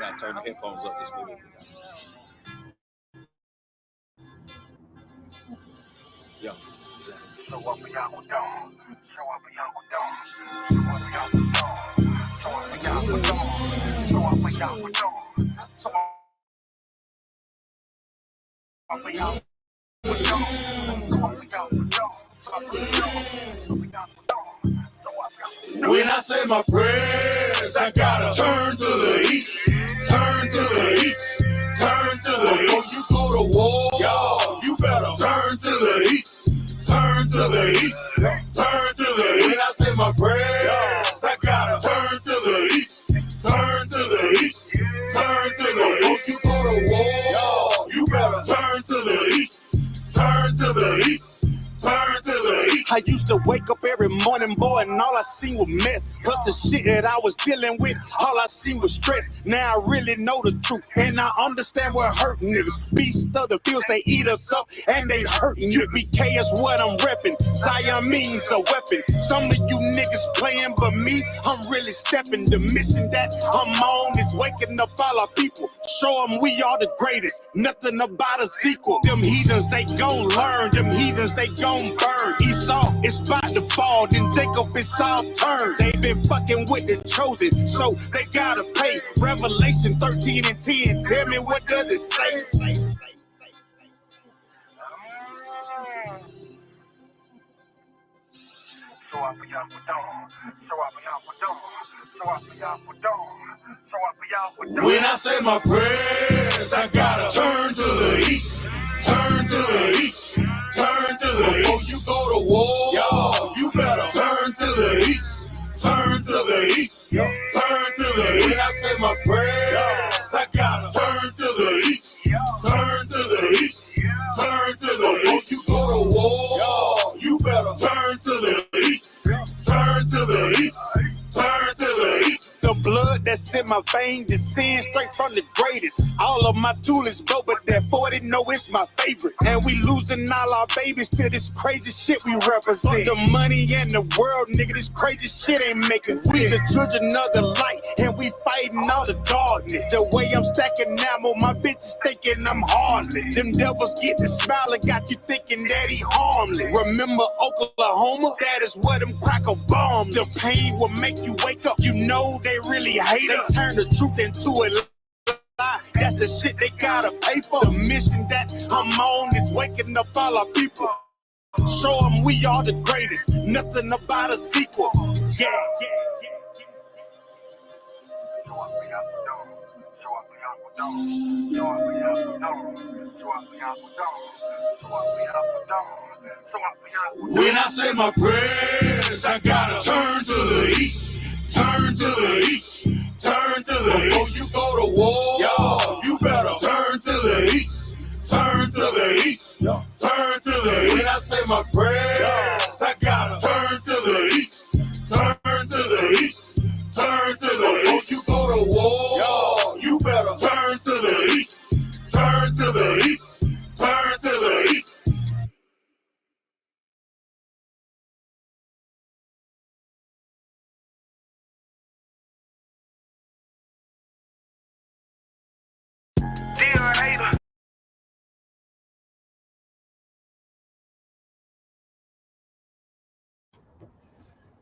gotta turn the headphones up just a little bit. Yeah. So up a young dog. So up a young dog. So up a young dog. So up a young dog. So up a young dog. So up a young when I say my prayers, I gotta turn to the east, turn to the east, turn to the east. Before you go to war, y'all, you better turn to the east, turn to the east, turn to the east. When I say my prayers, I gotta turn to the east, turn to the east, turn to the east. Before you go to war, y'all, you better turn to the east, turn to the east. Turn to the east. I used to wake up every morning, boy, and all I seen was mess. Plus the shit that I was dealing with, all I seen was stress. Now I really know the truth, and I understand what hurting niggas. Beasts of the fields, they eat us up, and they hurting you. BK is what I'm repping. Siamese a weapon. Some of you niggas playing, but me, I'm really stepping. The mission that I'm on is waking up all our people. Show them we are the greatest. Nothing about a sequel. Them heathens, they gon' learn. Them heathens, they gon' burn. Esau is about to fall, then Jacob is all turned. They been fucking with the chosen, so they gotta pay. Revelation 13 and 10. Tell me, what does it say? So up a young dog. So up a young dog. So up a young dog. So up a young dog. When I say my prayers, I gotta turn to the east, turn to the east, turn to the east. Before you go to war, y'all, you better turn to the east, turn to the east, turn to the east. When I say my prayers, I gotta turn to the east, turn to the east, turn to the east. Before you go to war, y'all, you better turn to the east, turn to the east, turn to the east. The blood that's in my veins descends straight from the greatest. All of my toolies go, but that 40 know it's my favorite. And we losing all our babies to this crazy shit we represent. The money and the world, nigga, this crazy shit ain't making sense. We the children of the light, and we fighting all the darkness. The way I'm stacking ammo, my bitches thinking I'm harmless. Them devils get the smile and got you thinking that he harmless. Remember Oklahoma? That is where them cracker bombs. The pain will make you wake up. You know they really hate it. They turn the truth into a lie. That's the shit they gotta pay for. The mission that I'm on is waking up all our people. Show them we are the greatest. Nothing about a sequel. Yeah. So up a young dog. So up a young dog. So up a young dog. So up a young dog. So up a young dog. So up a young dog. When I say my prayers, I gotta turn to the east, turn to the east, turn to the east. Before you go to war, y'all, you better turn to the east, turn to the east, turn to the east. When I say my prayers, I gotta turn to the east, turn to the east, turn to the east. Before you go to war, y'all, you better turn to the east, turn to the east, turn to the east.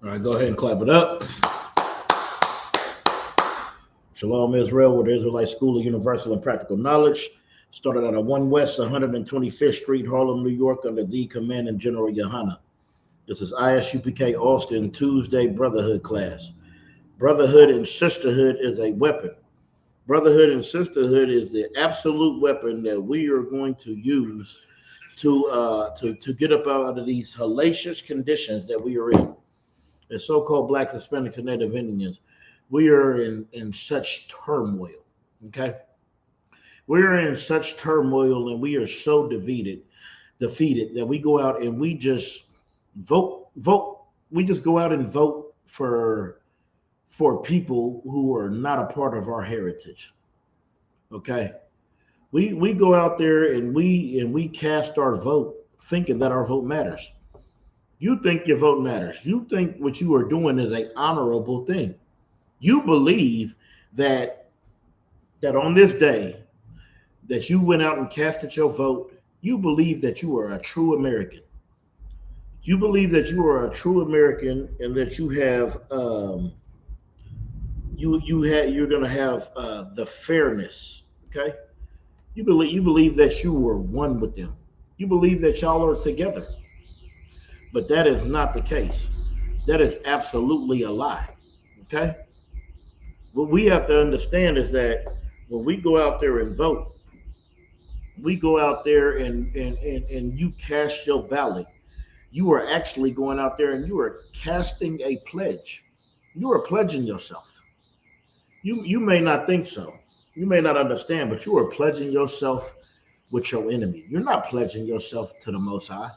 All right, go ahead and clap it up. Shalom Israel with the Israelite School of Universal and Practical Knowledge. Started out at 1 West 125th Street, Harlem, New York, under the Commanding General Yohana. This is ISUPK Austin Tuesday Brotherhood class. Brotherhood and sisterhood is a weapon. Brotherhood and sisterhood is the absolute weapon that we are going to use to get up out of these hellacious conditions that we are in. As so-called Blacks, Hispanics, and Native Indians, we are in such turmoil, okay? We're in such turmoil and we are so defeated that we go out and we just vote. We just go out and vote for people who are not a part of our heritage, okay? We go out there and we cast our vote thinking that our vote matters. You think your vote matters. You think what you are doing is an honorable thing. You believe that that on this day that you went out and casted your vote, you believe that you are a true American. You believe that you are a true American and that you have you're going to have the fairness. Okay, you believe that you were one with them. You believe that y'all are together, but that is not the case. That is absolutely a lie. Okay, what we have to understand is that when we go out there and vote, we go out there and you cast your ballot. You are actually going out there and you are casting a pledge. You are pledging yourself. You may not think so. You may not understand, but you are pledging yourself with your enemy. You're not pledging yourself to the Most High.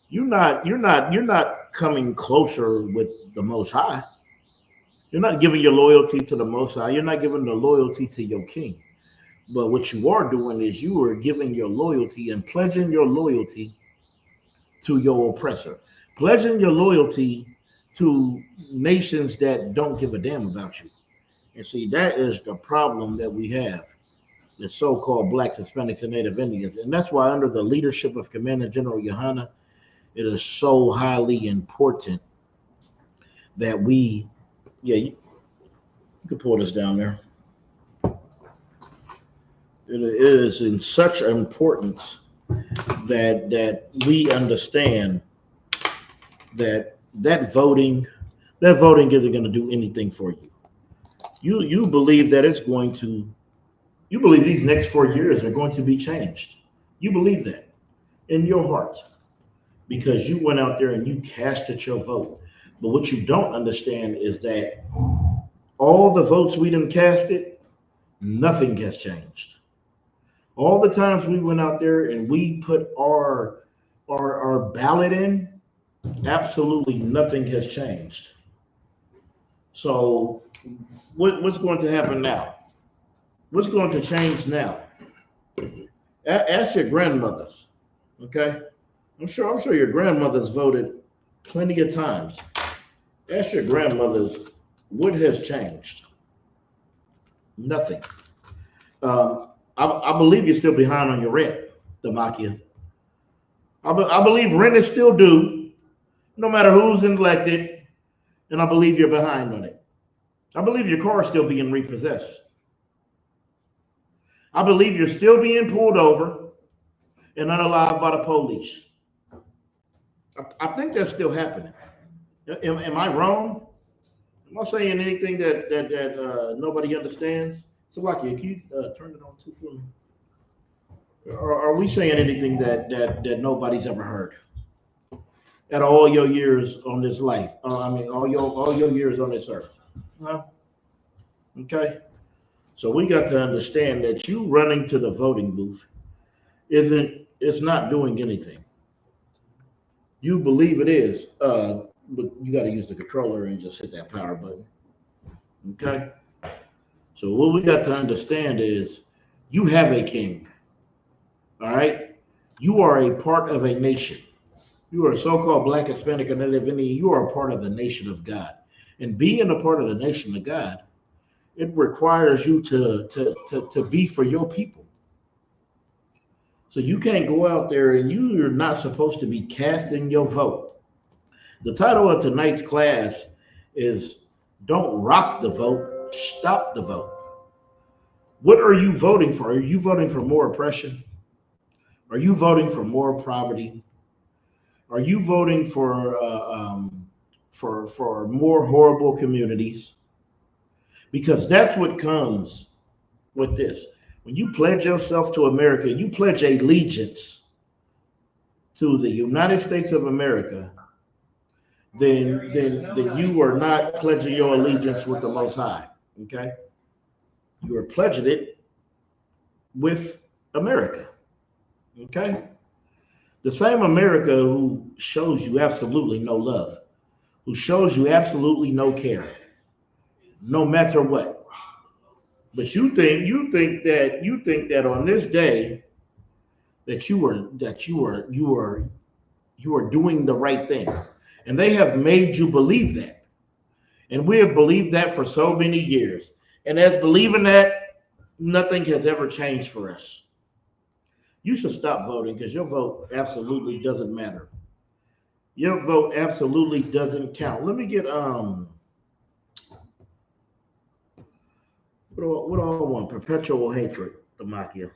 You're not coming closer with the Most High. You're not giving your loyalty to the Most High. You're not giving the loyalty to your king. But what you are doing is you are giving your loyalty and pledging your loyalty to your oppressor, pledging your loyalty to nations that don't give a damn about you. And see, that is the problem that we have, the so-called Blacks, Hispanics, and Native Indians. And that's why under the leadership of Commander General Yohana, it is so highly important that we, you can pull this down there. It is in such importance that we understand that voting isn't going to do anything for you. You believe that it's going to, you believe these next 4 years are going to be changed. You believe that in your heart because you went out there and you casted your vote. But what you don't understand is that all the votes we done casted, nothing has changed. All the times we went out there and we put our ballot in, absolutely nothing has changed. So what's going to happen now? What's going to change now? Ask your grandmothers, okay? I'm sure your grandmothers voted plenty of times. Ask your grandmothers what has changed. Nothing. I believe you're still behind on your rent, Damakia. I believe rent is still due, no matter who's elected, and I believe you're behind on it. I believe your car is still being repossessed. I believe you're still being pulled over and unalive by the police. I think that's still happening. Am I wrong? Am I saying anything that nobody understands? So, like, can you turn it on too for me? Are we saying anything that nobody's ever heard? At all your years on this life, all your years on this earth. Huh? Okay. So we got to understand that you running to the voting booth it's not doing anything. You believe it is, but you got to use the controller and just hit that power button. Okay. So what we got to understand is you have a king. All right. You are a part of a nation. You are a so-called Black, Hispanic, and Native Indian. You are a part of the nation of God. And being a part of the nation of God, it requires you to be for your people. So you can't go out there and you're not supposed to be casting your vote. The title of tonight's class is Don't Rock the Vote, Stop the Vote. What are you voting for? Are you voting for more oppression? Are you voting for more poverty? Are you voting for more horrible communities? Because that's what comes with this. When you pledge yourself to America, you pledge allegiance to the United States of America, then you are not pledging your allegiance with the Most High. Okay? You are pledging it with America. Okay? The same America who shows you absolutely no love, who shows you absolutely no care, no matter what. But you think that on this day that you are doing the right thing. And they have made you believe that. And we have believed that for so many years. And as believing that, Nothing has ever changed for us. You should stop voting because your vote absolutely doesn't matter. Your vote absolutely doesn't count. Let me get what do I want? Perpetual hatred, Damakia.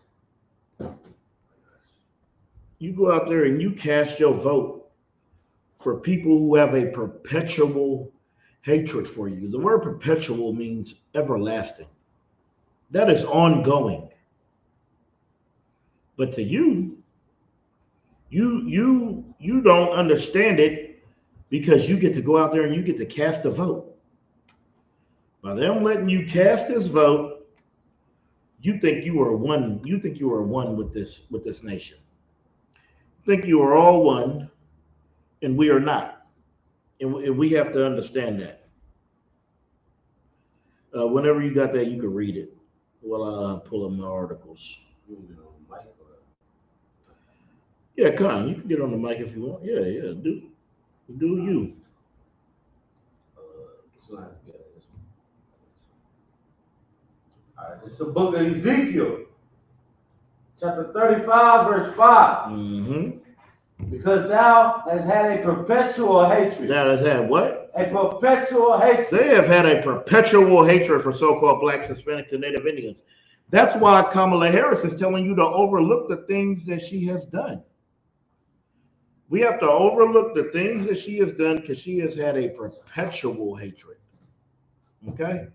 You go out there and you cast your vote for people who have a perpetual hatred for you. The word perpetual means everlasting. That is ongoing. But to you don't understand it because you get to go out there and you get to cast a vote. By them letting you cast this vote, you think you are one. You think you are one with this nation. You think you are all one, and we are not. And we have to understand that. Whenever you got that, you can read it. Well, pull up the articles. Yeah, come on. You can get on the mic if you want. Yeah. Do you? All right, this is the book of Ezekiel, chapter 35, verse 5. Mm-hmm. Because thou hast had a perpetual hatred. That has had what? A perpetual hatred. They have had a perpetual hatred for so-called blacks, Hispanics, and Native Indians. That's why Kamala Harris is telling you to overlook the things that she has done. We have to overlook the things that she has done because she has had a perpetual hatred. Okay?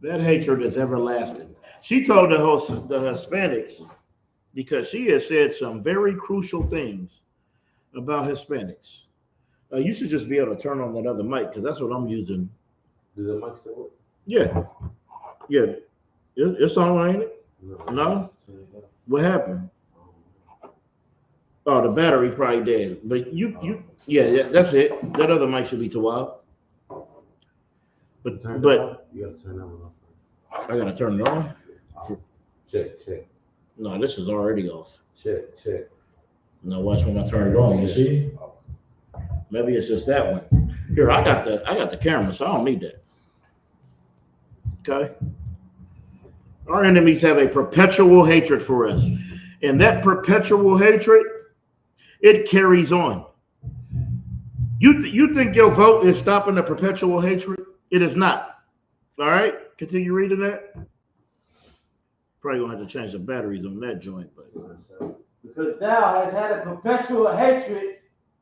That hatred is everlasting. She told the Hispanics, because she has said some very crucial things about Hispanics. You should just be able to turn on that other mic because that's what I'm using. Does the mic still work? Yeah. It's on, ain't it? No? What happened? Oh, the battery probably dead. But yeah, that's it. That other mic should be too loud. But you gotta turn that one off. I gotta turn it on. Check. No, this is already off. Check. Now watch when I turn it on. You see? Maybe it's just that one. Here, I got the camera, so I don't need that. Okay. Our enemies have a perpetual hatred for us, and that perpetual hatred, it carries on. You think your vote is stopping the perpetual hatred? It is not. All right, continue reading that. Probably gonna have to change the batteries on that joint, but because thou hast had a perpetual hatred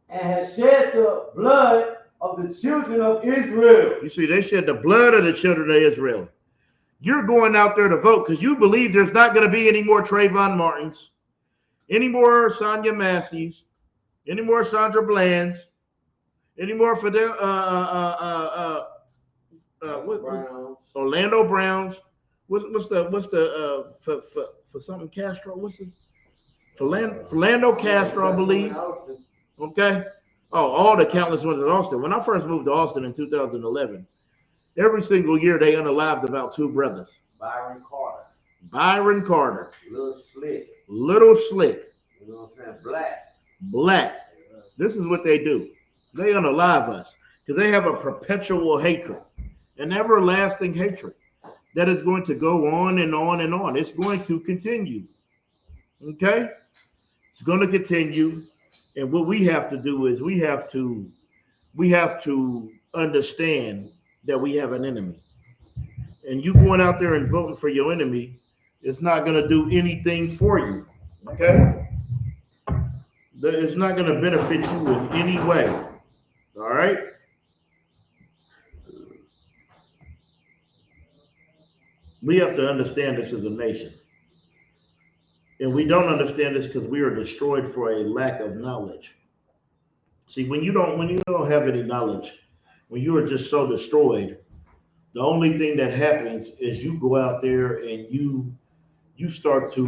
and has shed the blood of the children of Israel. You see, they shed the blood of the children of Israel. You're going out there to vote because you believe there's not going to be any more Trayvon Martins, any more Sonia Matthews, any more Sandra Bland's, any more Fidel, Orlando Browns. What's the for something Castro? What's the Philando Castro, I believe. Okay. Oh, all the countless ones in Austin. When I first moved to Austin in 2011, every single year they unalived about two brothers. Byron Carter. Little Slick. You know what I'm saying? Black. This is what they do. They unalive us because they have a perpetual hatred, an everlasting hatred that is going to go on and on and on. It's going to continue. Okay? It's going to continue. And what we have to do is we have to understand that we have an enemy. And you going out there and voting for your enemy is not going to do anything for you. Okay? It's not going to benefit you in any way. All right? We have to understand this as a nation. And we don't understand this because we are destroyed for a lack of knowledge. See, when you don't have any knowledge, when you are just so destroyed, the only thing that happens is you go out there and you start to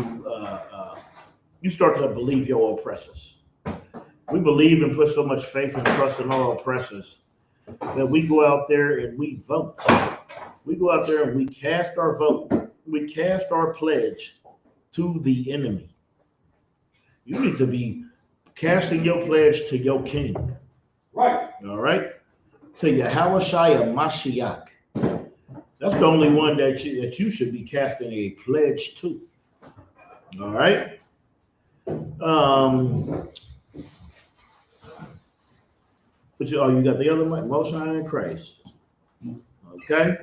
believe your oppressors. We believe and put so much faith and trust in our oppressors that we go out there and we vote. We go out there and we cast our vote. We cast our pledge to the enemy. You need to be casting your pledge to your king. Right. All right? To Yahushua Mashiach. That's the only one that you should be casting a pledge to. All right. But you got the other one, Most High in Christ. Okay.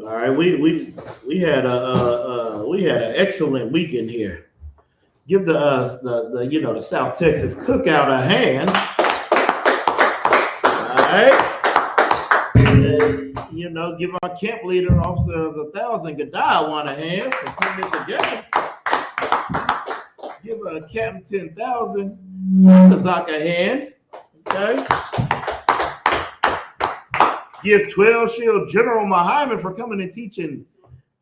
All right. We had an excellent weekend here. Give the South Texas Cookout a hand. All right. And, give our camp leader, Officer of 1,000, Gadai, one a hand for putting it together. Give Captain 10,000, Kazak a hand. Okay. Give 12 Shield General Muhammad for coming and teaching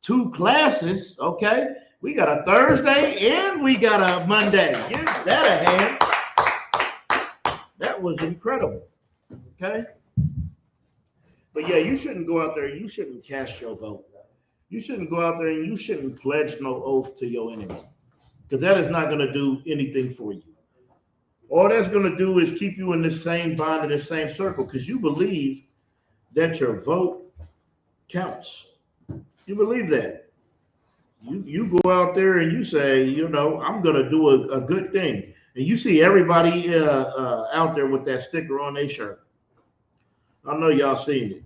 2 classes. Okay. We got a Thursday and we got a Monday. Give that a hand. That was incredible. Okay. But yeah, you shouldn't go out there. You shouldn't cast your vote. You shouldn't go out there and you shouldn't pledge no oath to your enemy, because that is not going to do anything for you. All that's going to do is keep you in the same bond, in the same circle, because you believe that your vote counts. You believe that. You go out there and you say, I'm going to do a good thing. And you see everybody out there with that sticker on their shirt. I know y'all seen it.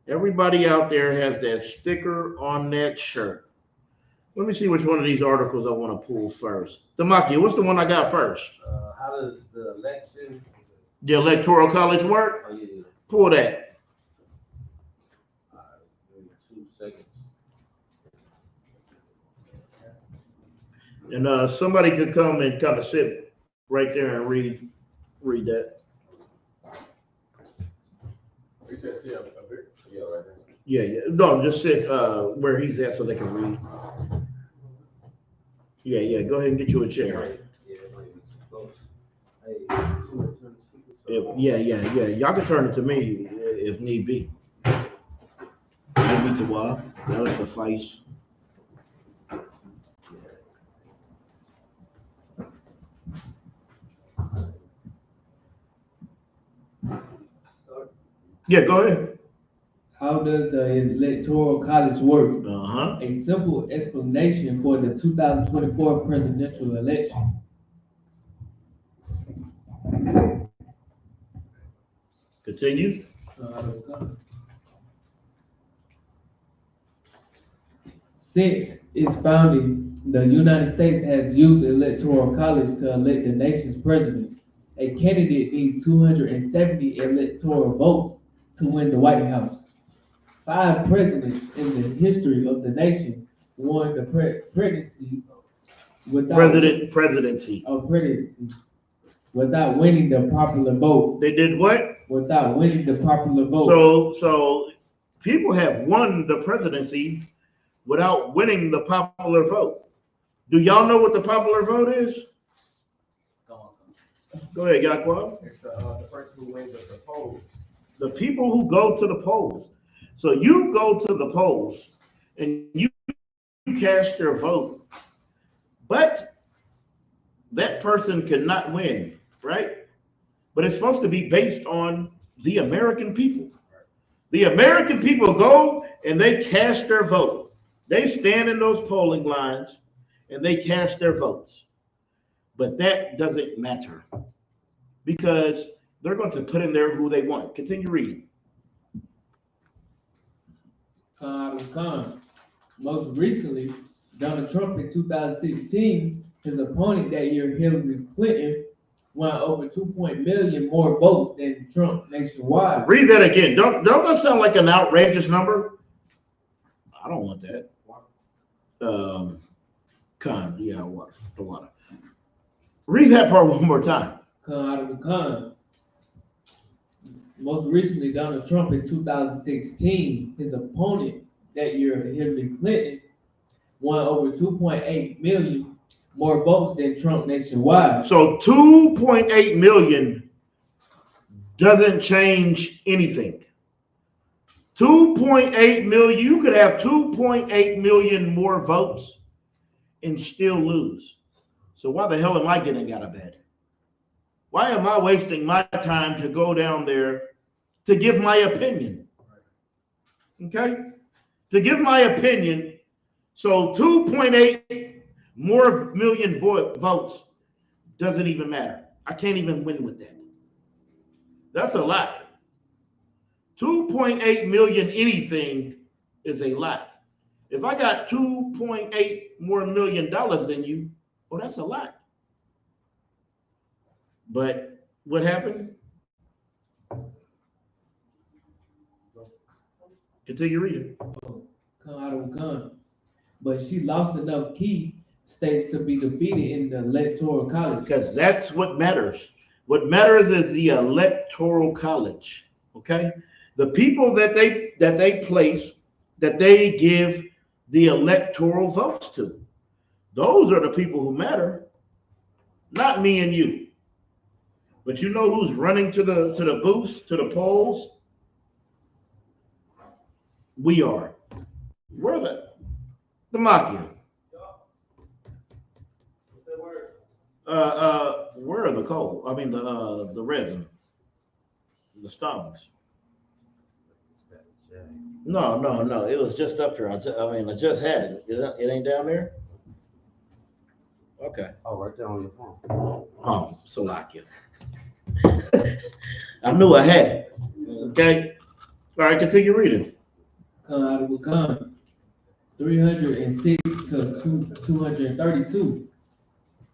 Everybody out there has that sticker on that shirt. Let me see which one of these articles I want to pull first. Tamaki, what's the one I got first? How does the election? The Electoral College work? Oh, yeah. Pull that. All right, 2 seconds. And somebody could come and kind of sit right there and read that. You said see a bit? Yeah, right there. Yeah. No, just sit where he's at so they can read. Yeah. Go ahead and get you a chair. Yeah. Y'all can turn it to me if need be. Maybe to what? That'll suffice. Yeah, go ahead. How does the Electoral College work? A simple explanation for the 2024 presidential election. Continue. Since its founding, the United States has used the Electoral College to elect the nation's president. A candidate needs 270 electoral votes to win the White House. 5 presidents in the history of the nation won the presidency without winning the popular vote. They did what? Without winning the popular vote. So people have won the presidency without winning the popular vote. Do y'all know what the popular vote is? Go ahead, Yaquab. It's the person who wins at the polls. The people who go to the polls. So you go to the polls and you cast your vote, but that person cannot win, right? But it's supposed to be based on the American people. The American people go and they cast their vote. They stand in those polling lines and they cast their votes. But that doesn't matter because they're going to put in there who they want. Continue reading. Most recently, Donald Trump in 2016, his opponent that year, Hillary Clinton, won over 2 million more votes than Trump nationwide. Read that again. Don't that sound like an outrageous number? I don't want that. The water. Read that part one more time. Most recently, Donald Trump in 2016, his opponent that year, Hillary Clinton, won over 2.8 million more votes than Trump nationwide. So 2.8 million doesn't change anything. 2.8 million, you could have 2.8 million more votes and still lose. So why the hell am I getting out of bed? Why am I wasting my time to go down there to give my opinion? Okay? to give my opinion. So 2.8 more million votes doesn't even matter. I can't even win with that. That's a lot. 2.8 million anything is a lot. If I got 2.8 more million dollars than you, well, that's a lot. But what happened? Continue reading. Come out of gun. But she lost enough key states to be defeated in the Electoral College. Because that's what matters. What matters is the Electoral College. Okay? The people that they place, that they give the electoral votes to. Those are the people who matter, not me and you. But you know who's running to the booths, to the polls? We are. We're the Machia. Where are the coal? I mean the resin, the stones. No. It was just up here. I just had it. It ain't down there. Okay. Oh, right there on your phone. Oh, Salakia. I knew I had it. Okay. All right, continue reading. Come out of Wisconsin. 306 to 232.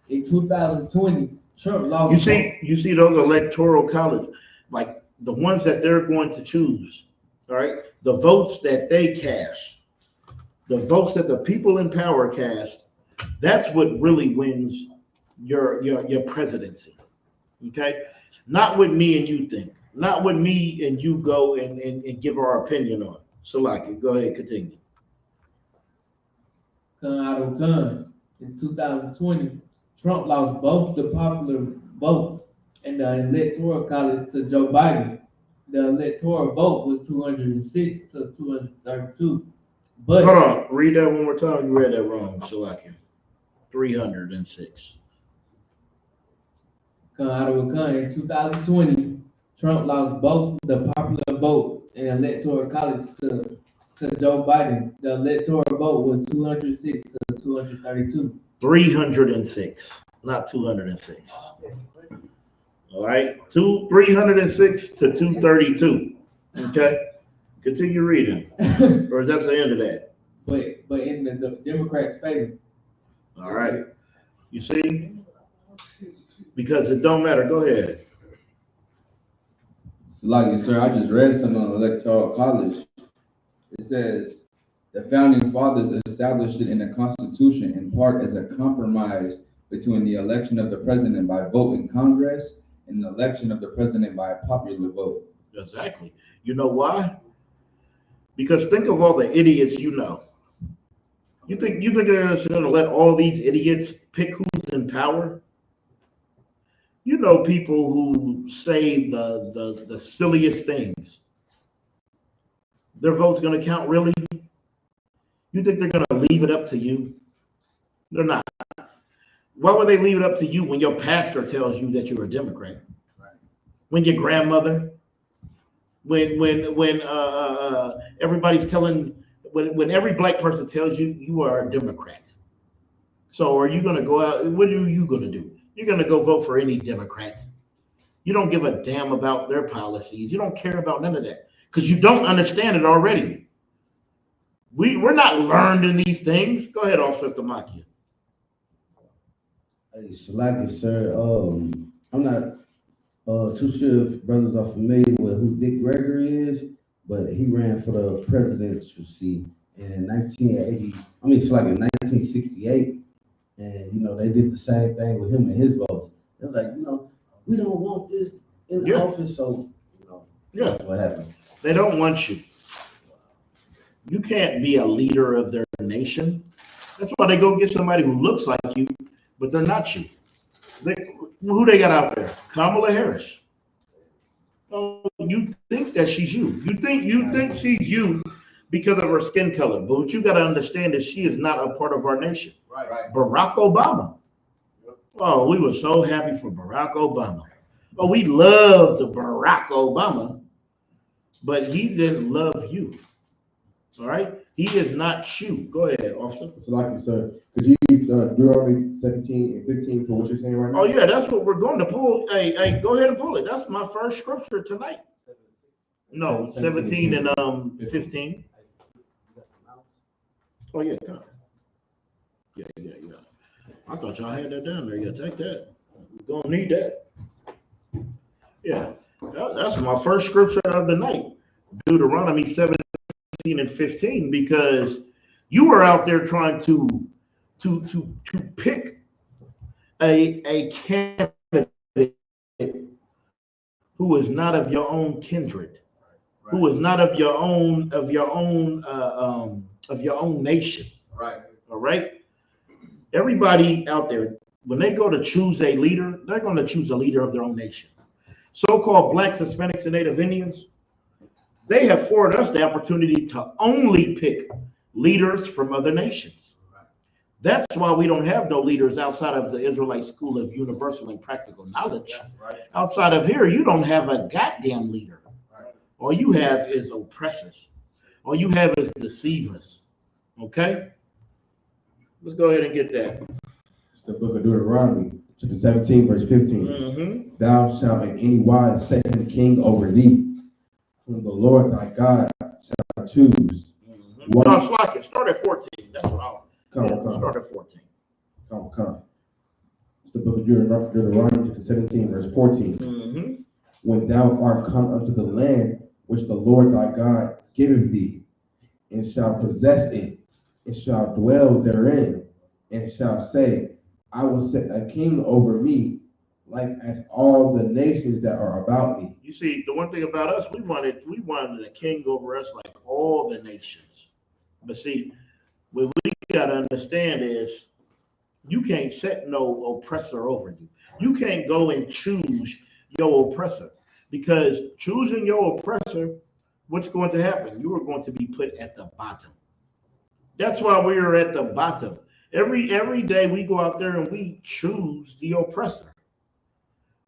In 2020, Trump lost. You see those electoral college, like the ones that they're going to choose. All right, the votes that they cast, the votes that the people in power cast, that's what really wins your presidency. Okay, not what me and you think, not what me and you go and give our opinion on. So, like, go ahead, continue. Come out of gun. In 2020, Trump lost both the popular vote and the Electoral College to Joe Biden. The electoral vote was 206 to 232. But hold on, read that one more time. You read that wrong, Shalakia. 306. Come out of gun. In 2020, Trump lost both the popular vote and Electoral College to Joe Biden. The electoral vote was 206 to 232. 306, not 206. All right, 306 to 232. Okay, continue reading, or that's the end of that. But in the Democrats' favor. All right, you see, because it don't matter. Go ahead. Like, sir, I just read something on Electoral College. It says the founding fathers established it in the Constitution in part as a compromise between the election of the president by vote in Congress and the election of the president by a popular vote. Exactly. You know why? Because think of all the idiots you know. You think they're going to let all these idiots pick who's in power? You know people who say the silliest things. Their vote's going to count, really? You think they're going to leave it up to you? They're not. Why would they leave it up to you when your pastor tells you that you're a Democrat? Right. When your grandmother, when everybody's telling, when every black person tells you you are a Democrat. So are you going to go out? What are you going to do? You're going to go vote for any Democrat. You don't give a damn about their policies. You don't care about none of that because you don't understand it already. We're not learned in these things. Go ahead, Officer Tamakia. Hey, Salaki, sir. I'm not too sure if brothers are familiar with who Dick Gregory is, but he ran for the presidency in 1968. And, you know, they did the same thing with him and his votes. They're like, you know, we don't want this in office, so, you know, that's what happened. They don't want you. You can't be a leader of their nation. That's why they go get somebody who looks like you, but they're not you. Who they got out there? Kamala Harris. Oh, you think that she's you. You think she's you because of her skin color. But what you got to understand is she is not a part of our nation. Right. Barack Obama. Oh, we were so happy for Barack Obama. Oh, we loved Barack Obama, but he didn't love you. All right, he is not you. Go ahead, officer. So like you, sir, could you use Deuteronomy 17 and 15 for what you're saying right now? Oh yeah, that's what we're going to pull. Hey, go ahead and pull it. That's my first scripture tonight. No, 17 and 15. Oh yeah, yeah. I thought y'all had that down there. Yeah, take that. We're gonna need that. Yeah, that's my first scripture of the night. Deuteronomy 17 and 15, because you are out there trying to pick a candidate who is not of your own kindred, who is not of your own nation. Right. All right. Everybody out there, when they go to choose a leader, they're going to choose a leader of their own nation. So-called Blacks, Hispanics, and Native Indians, they have afforded us the opportunity to only pick leaders from other nations. That's why we don't have no leaders outside of the Israelite School of Universal and Practical Knowledge. Right. Outside of here, you don't have a goddamn leader. All you have is oppressors. All you have is deceivers. Okay? Let's go ahead and get that. It's the book of Deuteronomy, chapter 17, verse 15. Mm-hmm. Thou shalt in any wise set him king over thee, whom the Lord thy God shall choose. Mm-hmm. No, it's like it. Start at 14. That's what I'll start at 14. Come. It's the book of Deuteronomy, chapter 17, verse 14. Mm-hmm. When thou art come unto the land which the Lord thy God giveth thee, and shalt possess it, and shalt dwell therein, and shalt say, I will set a king over me, like as all the nations that are about me. You see, the one thing about us, we wanted a king over us like all the nations. But see, what we got to understand is you can't set no oppressor over you. You can't go and choose your oppressor, because choosing your oppressor, what's going to happen? You are going to be put at the bottom. That's why we are at the bottom. Every day we go out there and we choose the oppressor.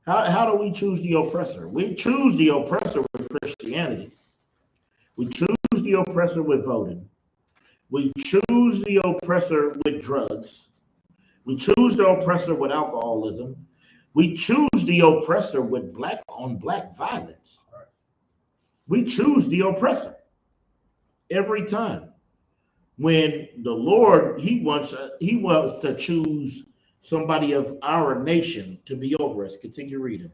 How do we choose the oppressor? We choose the oppressor with Christianity. We choose the oppressor with voting. We choose the oppressor with drugs. We choose the oppressor with alcoholism. We choose the oppressor with black on black violence. We choose the oppressor every time. When the Lord, he wants to choose somebody of our nation to be over us. Continue reading.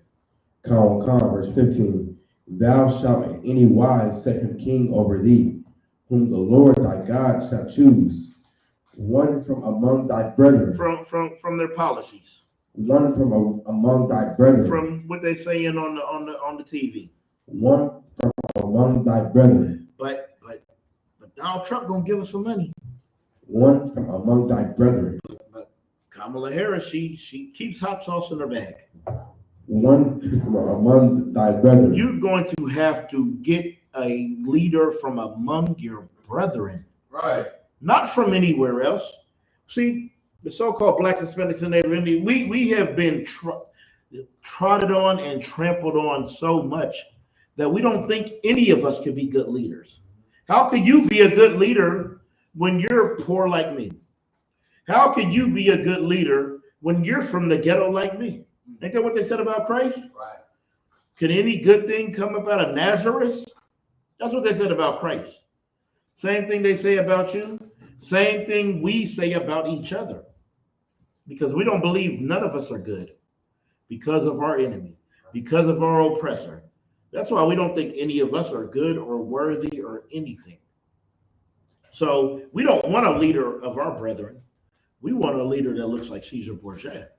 Verse 15. Thou shalt in any wise set him king over thee, whom the Lord thy God shall choose, one from among thy brethren. From their policies. One from among thy brethren. From what they saying on the TV. One from among thy brethren. But Donald Trump gonna give us some money. One from among thy brethren. But Kamala Harris, she keeps hot sauce in her bag. One from among thy brethren. You're going to have to get a leader from among your brethren. Right. Not from anywhere else. See, the so-called Blacks, Hispanics, and Native Indians, we have been trotted on and trampled on so much that we don't think any of us can be good leaders. How could you be a good leader when you're poor like me? How could you be a good leader when you're from the ghetto like me? Ain't that what they said about Christ? Right. Can any good thing come up out of Nazareth? That's what they said about Christ. Same thing they say about you. Same thing we say about each other. Because we don't believe none of us are good because of our enemy, because of our oppressor. That's why we don't think any of us are good or worthy or anything. So we don't want a leader of our brethren. We want a leader that looks like Caesar Borgia.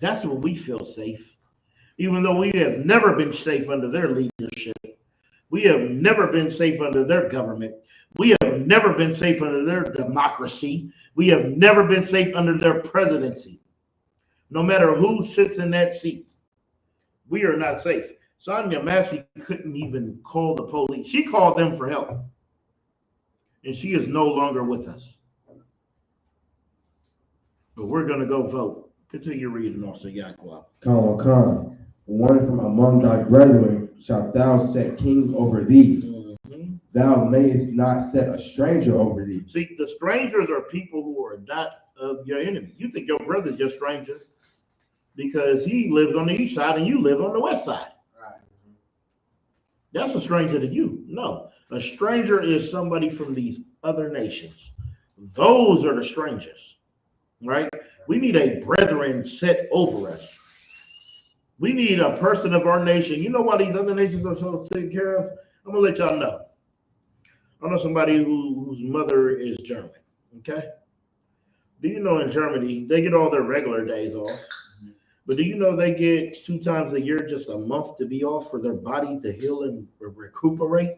That's when we feel safe. Even though we have never been safe under their leadership. We have never been safe under their government. We have never been safe under their democracy. We have never been safe under their presidency. No matter who sits in that seat, we are not safe. Sonia Massey couldn't even call the police. She called them for help. And she is no longer with us. But we're going to go vote. Continue reading, also, Yahweh. One from among thy brethren shalt thou set king over thee. Mm-hmm. thou mayest not set a stranger over thee. See, the strangers are people who are not of your enemy. You think your brother's your stranger because he lives on the east side and you live on the west side. Right. That's a stranger to you. No, a stranger is somebody from these other nations. Those are the strangers, right? We need a brethren set over us. We need a person of our nation. You know why these other nations are so taken care of? I'm gonna let y'all know. I know somebody whose mother is German, okay? Do you know in Germany, they get all their regular days off, but do you know they get 2 times a year, just a month to be off for their body to heal and recuperate?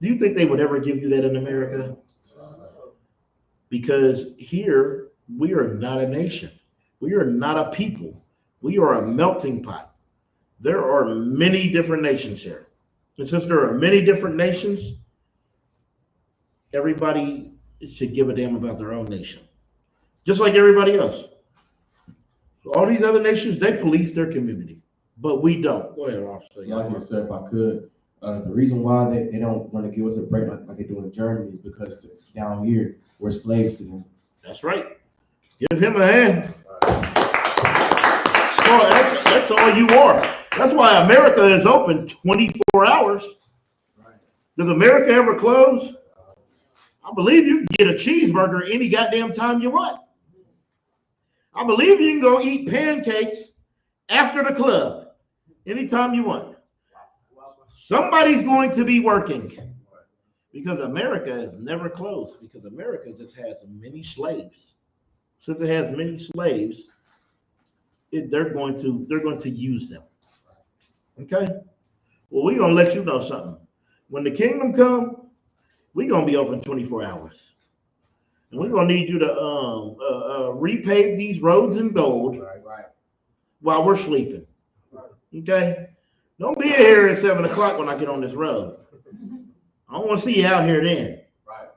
Do you think they would ever give you that in America? Because here, we are not a nation. We are not a people. We are a melting pot. There are many different nations here. And since there are many different nations, everybody should give a damn about their own nation, just like everybody else. So all these other nations, they police their community, but we don't. Go ahead, officer. Yes, sir, if I could. The reason why they don't want to give us a break like they do in Germany is because down here, we're slaves to them. That's right. Give him a hand. So that's all you are. That's why America is open 24 hours. Does America ever close? I believe you can get a cheeseburger any goddamn time you want. I believe you can go eat pancakes after the club anytime you want. Somebody's going to be working because America is never closed, because America just has many slaves. Since it has many slaves, they're going to use them. Okay? Well, we're going to let you know something. When the kingdom comes, we're going to be open 24 hours. And we're going to need you to repave these roads in gold while we're sleeping. Okay? Don't be here at 7 o'clock when I get on this road. I don't want to see you out here then. Right.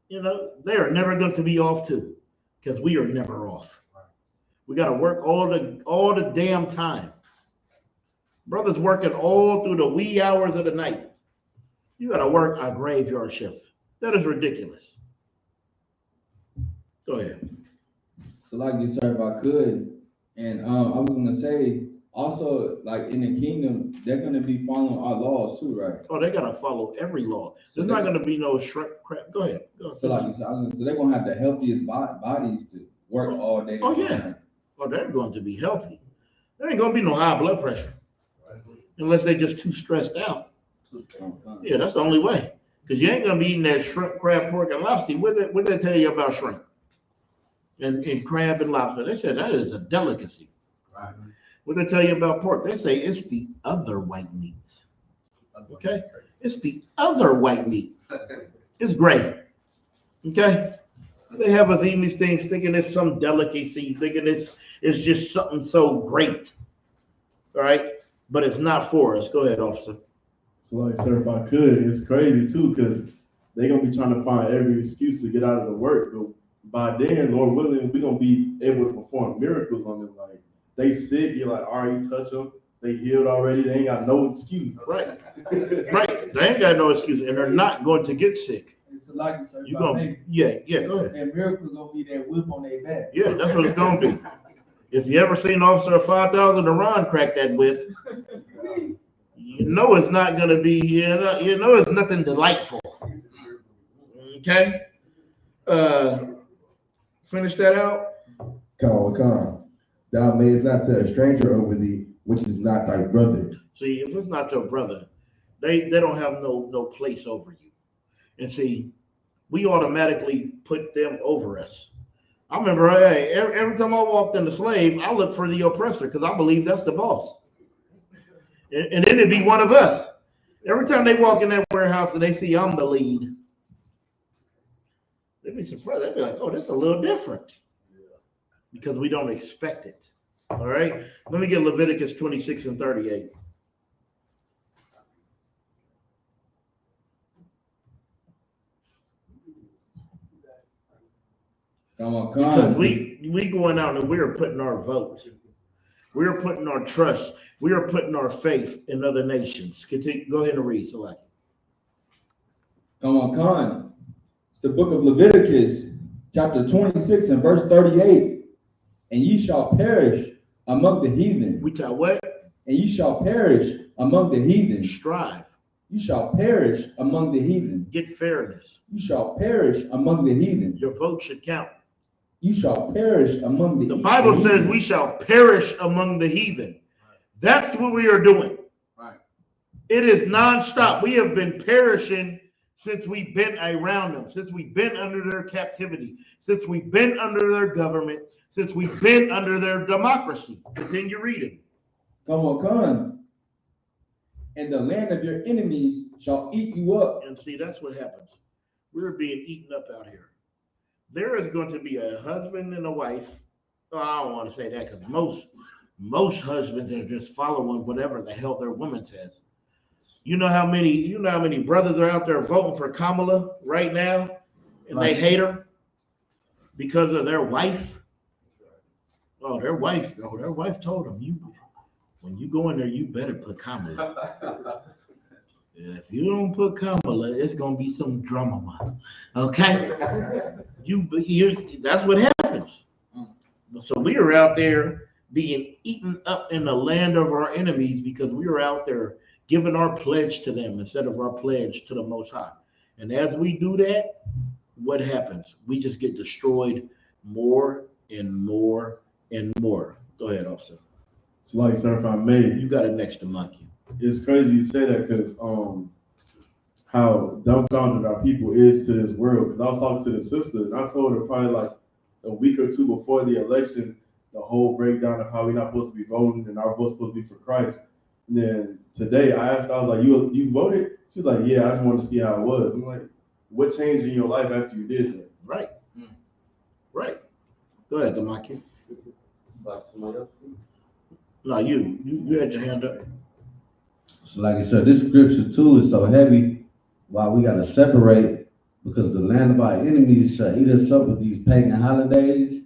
You know, they are never going to be off too, because we are never off. We got to work all the damn time. Brothers working all through the wee hours of the night. You got to work a graveyard shift. That is ridiculous. Go ahead. So like you, sir, if I could, and I was gonna say also, like in the kingdom, they're gonna be following our laws too, right? Oh, they gotta follow every law. There's not gonna be no shrimp crap. Go ahead. So like you said, so they're gonna have the healthiest bodies to work all day. Oh yeah. Oh, they're going to be healthy. There ain't gonna be no high blood pressure unless they just too stressed out. Yeah, that's the only way. Because you ain't gonna be eating that shrimp, crab, pork, and lobster. What they tell you about shrimp and crab and lobster? They said that is a delicacy. Right. What they tell you about pork? They say it's the other white meat. Okay, it's the other white meat. It's great. Okay, they have us eating these things thinking it's some delicacy, thinking it's just something so great. All right, but it's not for us. Go ahead, officer. So like, sir, if I could, it's crazy too, because they're gonna be trying to find every excuse to get out of the work. But by then, Lord willing, we're gonna be able to perform miracles on them. Like they sick, you're like, all right, you touch them, they healed already. They ain't got no excuse. Right, right. They ain't got no excuse, and they're not going to get sick. It's like You gonna, yeah, go ahead. that miracle gonna be that whip on their back. Yeah, that's what it's gonna be. If you ever seen Officer 5000 Iran crack that whip, you know it's not gonna be. You know it's nothing delightful. Okay. Finish that out. Come. Thou mayest not set a stranger over thee, which is not thy brother. See, if it's not your brother, they don't have no place over you. And see, we automatically put them over us. I remember, hey, every time I walked in the slave, I looked for the oppressor because I believe that's the boss. And then it'd be one of us. Every time they walk in that warehouse and they see I'm the lead, they'd be surprised. They'd be like, oh, this is a little different. Because we don't expect it. All right? Let me get Leviticus 26 and 38. Because we going out and we are putting our vote. We are putting our trust. We are putting our faith in other nations. Continue, go ahead and read, Select. Come on, Khan. It's the book of Leviticus, chapter 26 and verse 38. And ye shall perish among the heathen. We shall what? And ye shall perish among the heathen. Strive. You shall perish among the heathen. Get fairness. You shall perish among the heathen. Your vote should count. You shall perish among The Bible says we shall perish among the heathen. That's what we are doing. Right. It is nonstop. We have been perishing since we've been around them, since we've been under their captivity, since we've been under their government, since we've been under their democracy. Continue reading. Come on, Khan. And the land of your enemies shall eat you up. And see, that's what happens. We're being eaten up out here. There is going to be a husband and a wife. Oh, I don't want to say that because most husbands are just following whatever the hell their woman says. You know how many brothers are out there voting for Kamala right now, and they hate her because of their wife. Oh, their wife told them, when you go in there, you better put Kamala. If you don't put Kamala, it's gonna be some drama. Okay? That's what happens. So we are out there being eaten up in the land of our enemies because we are out there giving our pledge to them instead of our pledge to the Most High. And as we do that, what happens? We just get destroyed more and more and more. Go ahead, officer. It's like, sir, if I may. You got it next to Monkey. It's crazy you say that because how dumbfounded our people is to this world. Because I was talking to the sister and I told her probably like a week or two before the election, the whole breakdown of how we're not supposed to be voting and our vote's supposed to be for Christ. And then today I asked, I was like, you voted? She was like, yeah, I just wanted to see how it was. I'm like, what changed in your life after you did that? Right. Right. Go ahead, Damaki. No, you had your hand up. So like I said, this scripture too is so heavy. Why we gotta separate, because the land of our enemies shall eat us up with these pagan holidays.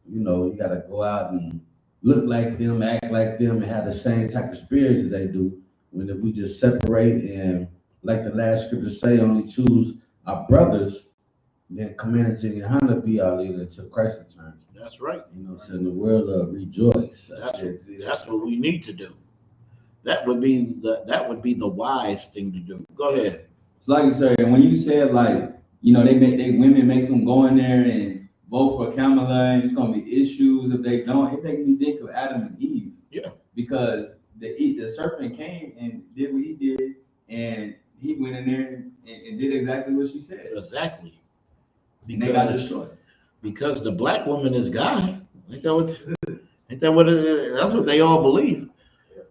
You know, you gotta go out and look like them, act like them, and have the same type of spirit as they do. When if we just separate and, like the last scripture say, only choose our brothers, then command and Johanna be our leader until Christ returns. That's right. You know, so in the world rejoice. That's what we need to do. That would be the wise thing to do. Go ahead. It's like you said, when you said like, you know, women make them go in there and vote for Kamala, and it's gonna be issues if they don't. It makes me think of Adam and Eve. Yeah. Because the serpent came and did what he did, and he went in there and did exactly what she said. Exactly. And they got destroyed. Because the black woman is God. Ain't that what that's what they all believe.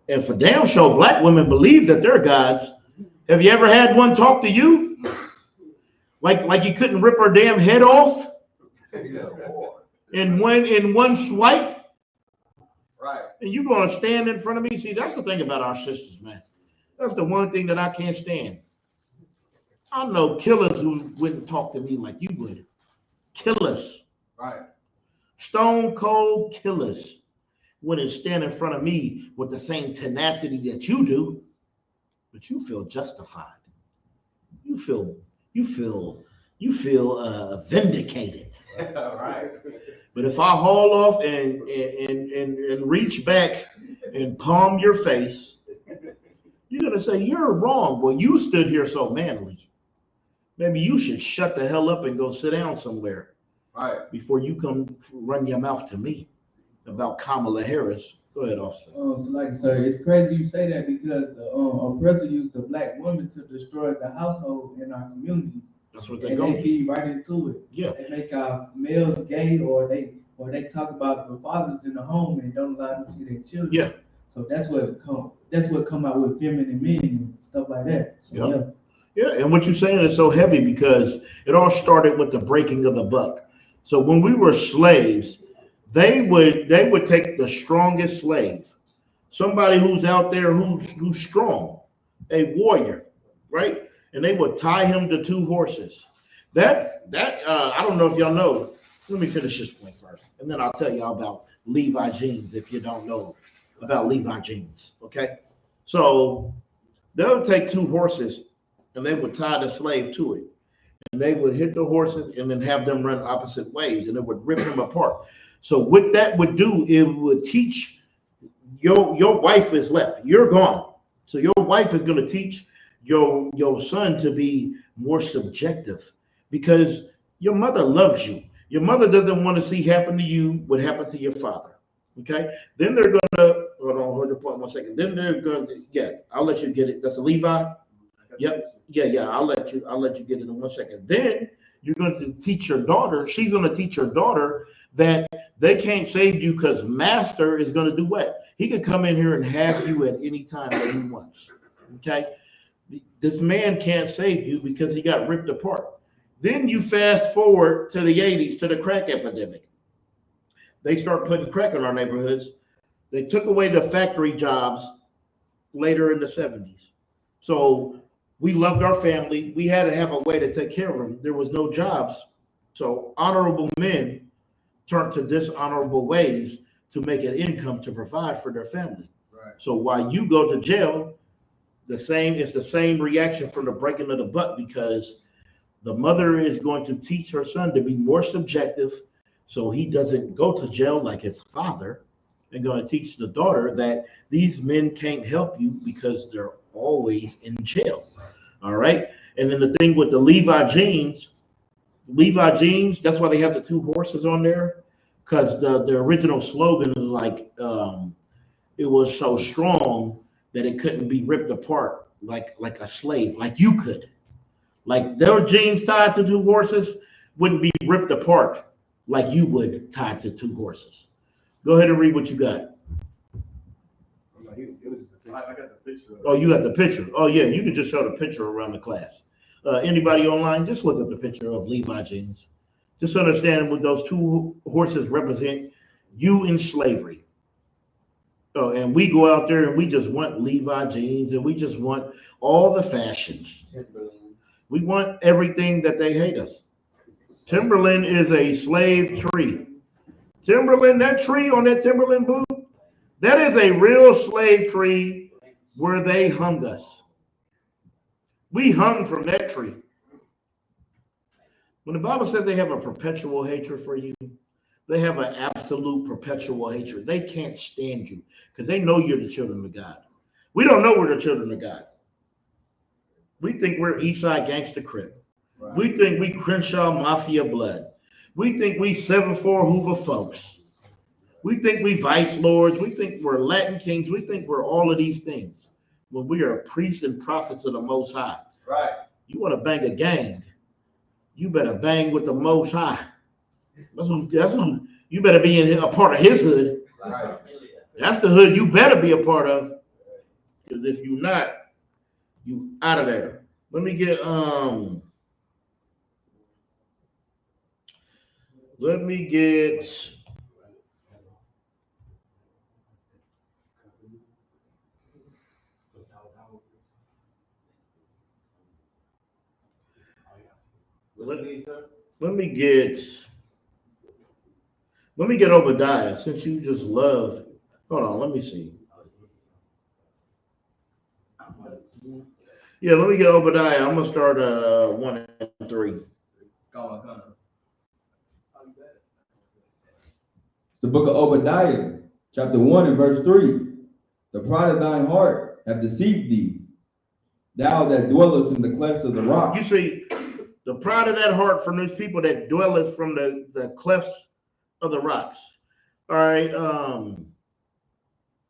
And for damn sure, black women believe that they're gods. Have you ever had one talk to you? Like you couldn't rip her damn head off in one swipe? Right. And you gonna stand in front of me? See, that's the thing about our sisters, man. That's the one thing that I can't stand. I know killers who wouldn't talk to me like you would. Killers. Right. Stone cold killers wouldn't stand in front of me with the same tenacity that you do, but you feel justified. You feel vindicated. Right. But if I haul off and reach back and palm your face, you're gonna say you're wrong. Well, you stood here so manly. Maybe you should shut the hell up and go sit down somewhere. Right. Before you come run your mouth to me about Kamala Harris. Go ahead, officer. So like I said, it's crazy you say that because the oppressor used the black woman to destroy the household in our communities. That's what they and go. they feed right into it. Yeah. They make our males gay, or they talk about the fathers in the home and don't allow them to see their children. Yeah. So that's what come out with feminine men and stuff like that. So, yep. Yeah, and what you're saying is so heavy because it all started with the breaking of the buck. So when we were slaves, they would take the strongest slave, somebody who's out there who's strong, a warrior, right? And they would tie him to two horses. I don't know if y'all know. Let me finish this point first, and then I'll tell y'all about Levi Jeans if you don't know about Levi Jeans. Okay, so they'll take two horses and they would tie the slave to it. And they would hit the horses and then have them run opposite ways, and it would rip them apart. So what that would do, it would teach your wife is left. You're gone. So your wife is going to teach your son to be more subjective, because your mother loves you. Your mother doesn't want to see happen to you what happened to your father. Okay. Then they're going to, hold the point 1 second. Then they're going to, yeah, I'll let you get it. That's a Levi. Yep. Yeah. I'll let you get it in 1 second. Then you're going to teach your daughter. She's going to teach your daughter that they can't save you because master is going to do what? He could come in here and have you at any time that he wants. Okay. This man can't save you because he got ripped apart. Then you fast forward to the 80s, to the crack epidemic. They start putting crack in our neighborhoods. They took away the factory jobs later in the 70s. So we loved our family. We had to have a way to take care of them. There was no jobs. So honorable men turned to dishonorable ways to make an income to provide for their family. Right. So while you go to jail, it's the same reaction from the breaking of the butt, because the mother is going to teach her son to be more subjective so he doesn't go to jail like his father, and going to teach the daughter that these men can't help you because they're always in jail. All right. And then the thing with the Levi Jeans, that's why they have the 2 horses on there, because the original slogan was like, it was so strong that it couldn't be ripped apart like a slave, like you could. Like their jeans tied to 2 horses wouldn't be ripped apart like you would tied to 2 horses. Go ahead and read what you got. I got the picture. Oh, you got the picture. Oh, yeah, you can just show the picture around the class. Anybody online, just look up the picture of Levi Jeans. Just understand what those 2 horses represent, you in slavery. Oh, and we go out there and we just want Levi Jeans, and we just want all the fashions. We want everything that they hate us. Timberland is a slave tree. Timberland, that tree on that Timberland boot, that is a real slave tree where they hung us. We hung from that tree. When the Bible says they have a perpetual hatred for you, they have an absolute perpetual hatred. They can't stand you because they know you're the children of God. We don't know we're the children of God. We think we're Eastside Gangster Crip. Right. We think we Crenshaw Mafia blood. We think we 7-4 Hoover folks. We think we Vice Lords. We think we're Latin Kings. We think we're all of these things when we are priests and prophets of the Most High. Right. You want to bang a gang, you better bang with the Most High. That's who you better be in a part of his hood. Right. That's the hood you better be a part of. Because if you're not, you out of there. Let me get let me get Obadiah, since you just love. Hold on, let me see. Yeah, let me get Obadiah. I'm gonna start 1 and 3. It's the book of Obadiah, chapter 1 and verse 3. The pride of thine heart hath deceived thee, thou that dwellest in the clefts of the rock. You see, the pride of that heart from those people that dwelleth from the clefts of the rocks. All right.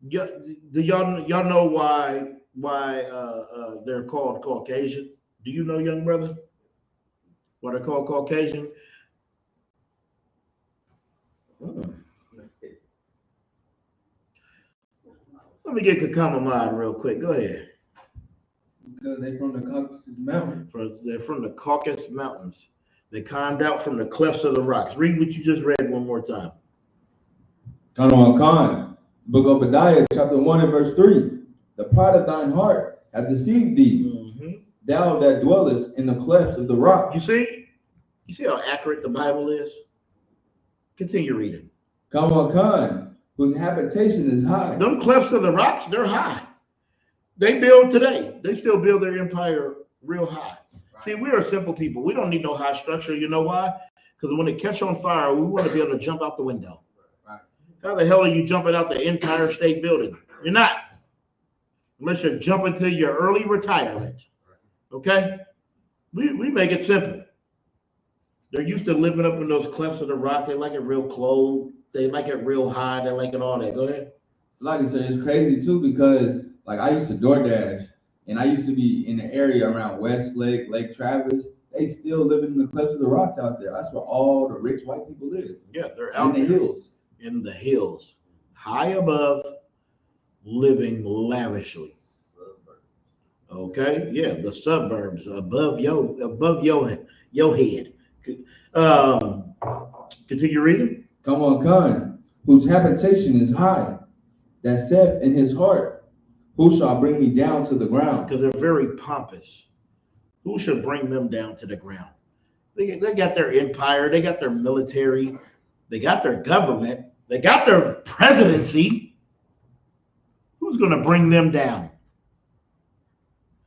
Do y'all know why they're called Caucasian? Do you know, young brother? Why they're called Caucasian? Let me get Kakamamad real quick. Go ahead. Because they're from the Caucasus Mountains. They're from the Caucasus Mountains. They climbed out from the clefts of the rocks. Read what you just read one more time. Khan, book of Obadiah, chapter 1 and verse 3. The pride of thine heart hath deceived thee, thou that dwellest in the clefts of the rock. You see how accurate the Bible is? Continue reading. Khan, whose habitation is high. Them clefts of the rocks, they're high. They build today. They still build their empire real high. See, we are simple people. We don't need no high structure. You know why? Because when it catch on fire, we want to be able to jump out the window. How the hell are you jumping out the Empire State Building? You're not. Unless you're jumping to your early retirement. Okay? We make it simple. They're used to living up in those clefts of the rock. They like it real close. They like it real high. They like it all that. Go ahead. So like I said, it's crazy too because like I used to DoorDash and I used to be in the area around Westlake, Lake Travis. They still living in the clefts of the rocks out there. That's where all the rich white people live. Yeah, they're out in the hills. In the hills, high above, living lavishly. Okay, yeah, the suburbs above your head. Continue reading. Come on, Khan, whose habitation is high, that saith in his heart, who shall bring me down to the ground? Because they're very pompous. Who should bring them down to the ground? They got their empire, they got their military, they got their government, they got their presidency. Who's going to bring them down?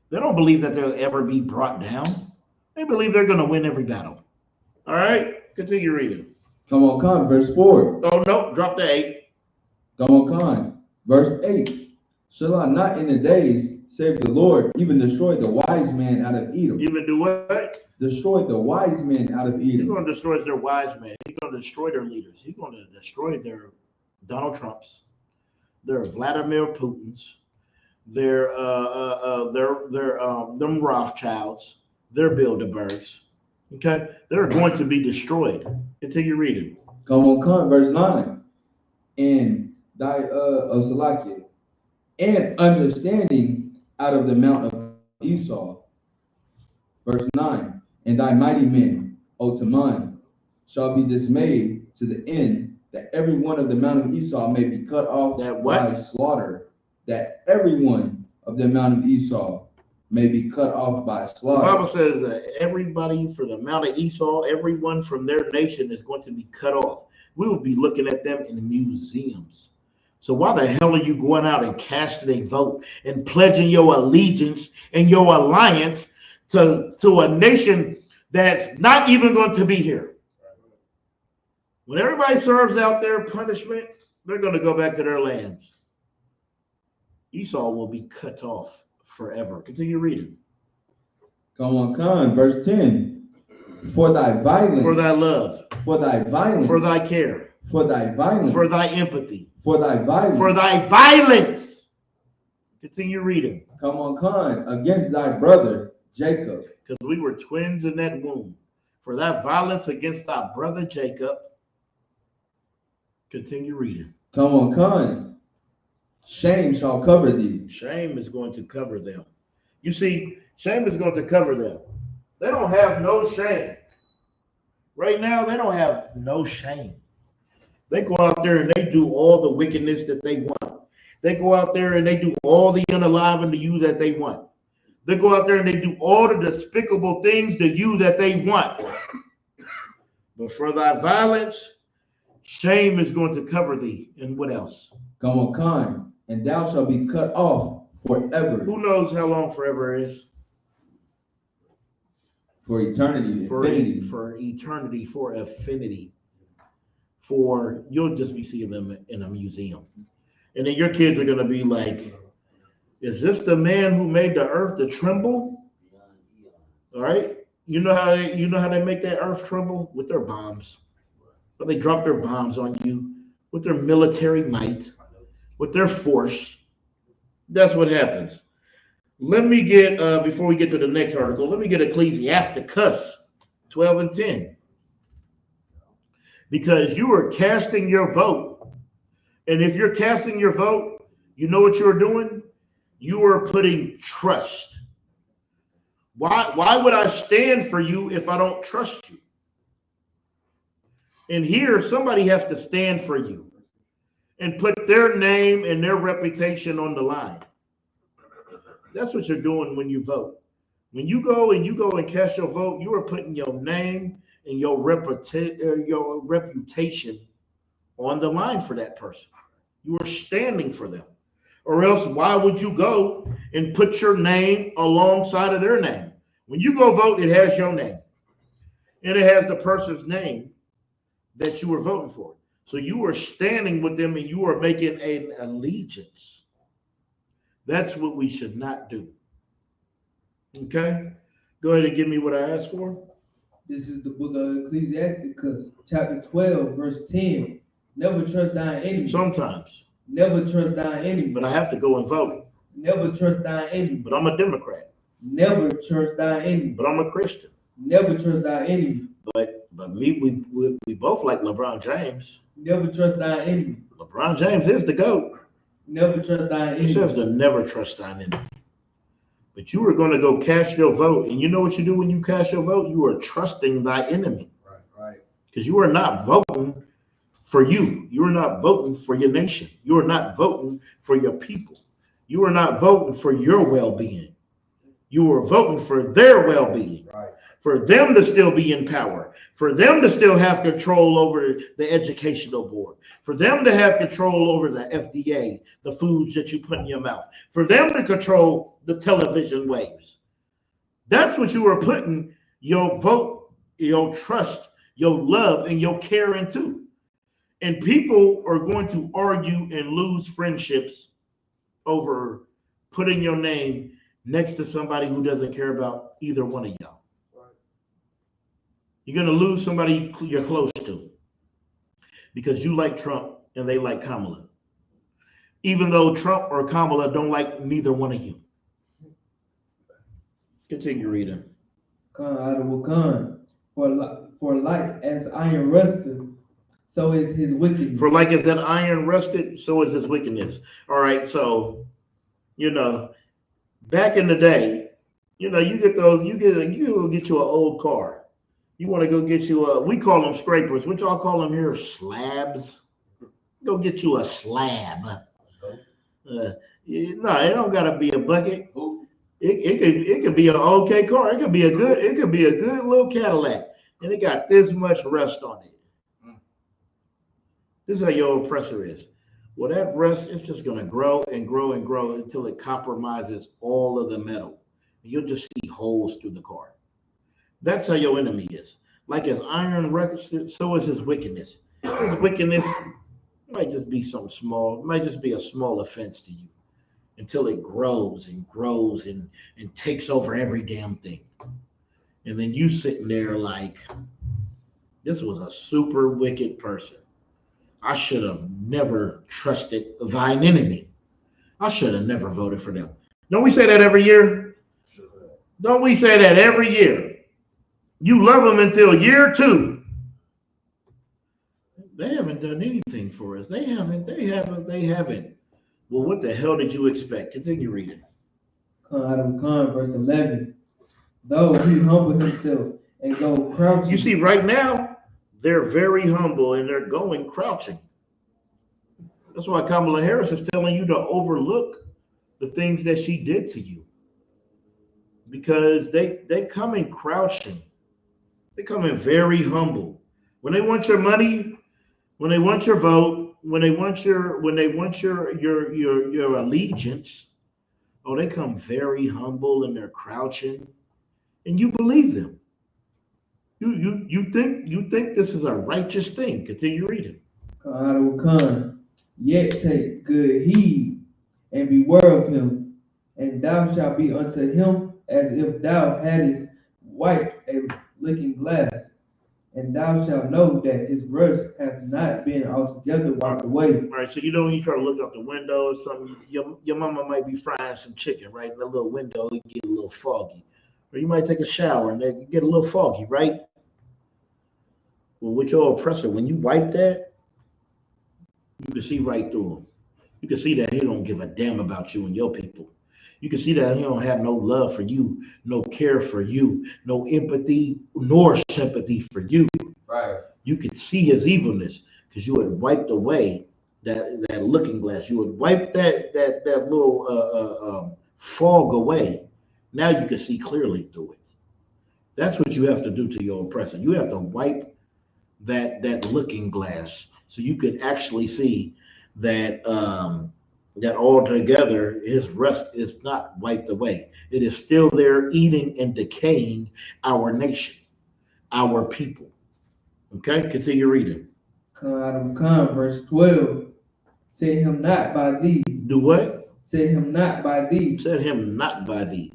They don't believe that they'll ever be brought down. They believe they're going to win every battle. All right, continue reading. Come on, Khan, verse 4. Oh, no, drop the 8. Come on, Khan, verse 8. Shall I not in the days, save the Lord, even destroy the wise man out of Edom? Even do what? Destroy the wise men out of Edom. He's going to destroy their wise men. He's going to destroy their leaders. He's going to destroy their Donald Trumps, their Vladimir Putins, their them Rothschilds, their Bilderbergs. Okay, they're going to be destroyed. Continue reading. Come on, Khan, verse 9. And thy Salakia, and understanding out of the mount of Esau. Verse 9. And thy mighty men, O Taman, shall be dismayed to the end that every one of the mount of Esau may be cut off by slaughter. That every one of the mount of Esau may be cut off by slaughter. The Bible says that everybody for the mount of Esau, everyone from their nation is going to be cut off. We will be looking at them in museums. So why the hell are you going out and casting a vote and pledging your allegiance and your alliance to a nation that's not even going to be here? When everybody serves out their punishment, they're going to go back to their lands. Esau will be cut off forever. Continue reading. Come on, Khan, verse 10. For thy violence, for thy love, for thy violence, for thy care, for thy violence, for thy empathy, for thy violence, for thy violence. Continue reading. Come on, Khan, against thy brother Jacob. Because we were twins in that womb. For that violence against thy brother Jacob. Continue reading. Come on, Khan. Shame shall cover thee. Shame is going to cover them. You see, shame is going to cover them. They don't have no shame. Right now, they don't have no shame. They go out there and they do all the wickedness that they want. They go out there and they do all the unalive unto you that they want. They go out there and they do all the despicable things to you that they want. But for thy violence, shame is going to cover thee. And what else? Come on, Khan, and thou shalt be cut off forever. Who knows how long forever is? For eternity, for eternity, for affinity. For you'll just be seeing them in a museum. And then your kids are going to be like, is this the man who made the earth to tremble? All right. You know how they make that earth tremble? With their bombs. So they drop their bombs on you with their military might, with their force. That's what happens. Let me get, before we get to the next article, let me get Ecclesiasticus 12 and 10. Because you are casting your vote. And if you're casting your vote, you know what you're doing? You are putting trust. Why would I stand for you if I don't trust you? And here, somebody has to stand for you and put their name and their reputation on the line. That's what you're doing when you vote. When you go and cast your vote, you are putting your name and your reputation on the line for that person. You are standing for them. Or else, why would you go and put your name alongside of their name? When you go vote, it has your name. And it has the person's name that you were voting for. So you are standing with them and you are making an allegiance. That's what we should not do. Okay? Go ahead and give me what I asked for. This is the book of Ecclesiasticus, chapter 12, verse 10. Never trust thine enemy. Sometimes. Never trust thine enemy. But I have to go and vote. Never trust thine enemy. But I'm a Democrat. Never trust thine enemy. But I'm a Christian. Never trust thine enemy. But we both like LeBron James. Never trust thine enemy. LeBron James is the GOAT. Never trust thine enemy. It says to never trust thine enemy. But you are going to go cast your vote. And you know what you do when you cast your vote? You are trusting thy enemy. Right. Because you are not voting for you. You are not voting for your nation. You are not voting for your people. You are not voting for your well-being. You are voting for their well-being. Right. For them to still be in power, for them to still have control over the educational board, for them to have control over the FDA, the foods that you put in your mouth, for them to control the television waves. That's what you are putting your vote, your trust, your love, and your care into. And people are going to argue and lose friendships over putting your name next to somebody who doesn't care about either one of y'all. You're going to lose somebody you're close to because you like Trump and they like Kamala, even though Trump or Kamala don't like neither one of you. Continue reading. For like as iron rusted, so is his wickedness. For like as that iron rusted, so is his wickedness. All right, so, back in the day, you get those, you go get you an old car. You want to go get you we call them scrapers. What y'all call them here? Slabs. Go get you a slab. No, it don't gotta be a bucket. It could be an okay car. It could be a good little Cadillac. And it got this much rust on it. This is how your oppressor is. Well, that rust is just gonna grow and grow and grow until it compromises all of the metal. You'll just see holes through the car. That's how your enemy is. Like as iron rusted, so is his wickedness. His wickedness might just be something small. It might just be a small offense to you until it grows and grows and takes over every damn thing. And then you sitting there like, this was a super wicked person. I should have never trusted thine enemy. I should have never voted for them. Don't we say that every year? Don't we say that every year? You love them until year 2. They haven't done anything for us. They haven't. Well, what the hell did you expect? Continue reading. Verse 11. Though he humble himself and go crouching. You see, right now, they're very humble and they're going crouching. That's why Kamala Harris is telling you to overlook the things that she did to you. Because they come in crouching. They come in very humble. When they want your money, when they want your vote, when they want your allegiance, they come very humble and they're crouching, and you believe them. You think this is a righteous thing. Continue reading. Yet take good heed and beware of him, and thou shalt be unto him as if thou hadst wiped a looking glass, and thou shalt know that his rust hath not been altogether wiped away. All right, so when you try to look out the window or something, your mama might be frying some chicken, right? In the little window, it get a little foggy. Or you might take a shower and it get a little foggy, right? Well, with your oppressor, when you wipe that, you can see right through him. You can see that he don't give a damn about you and your people. You can see that he don't have no love for you, no care for you, no empathy nor sympathy for you. Right. You could see his evilness because you had wiped away that looking glass. You would wipe that little fog away. Now you can see clearly through it. That's what you have to do to your oppressor. You have to wipe that looking glass so you could actually see that that altogether his rest is not wiped away. It is still there eating and decaying our nation, our people. Okay, continue reading. Come, verse 12. Set him not by thee. Do what? Set him not by thee. Set him not by thee.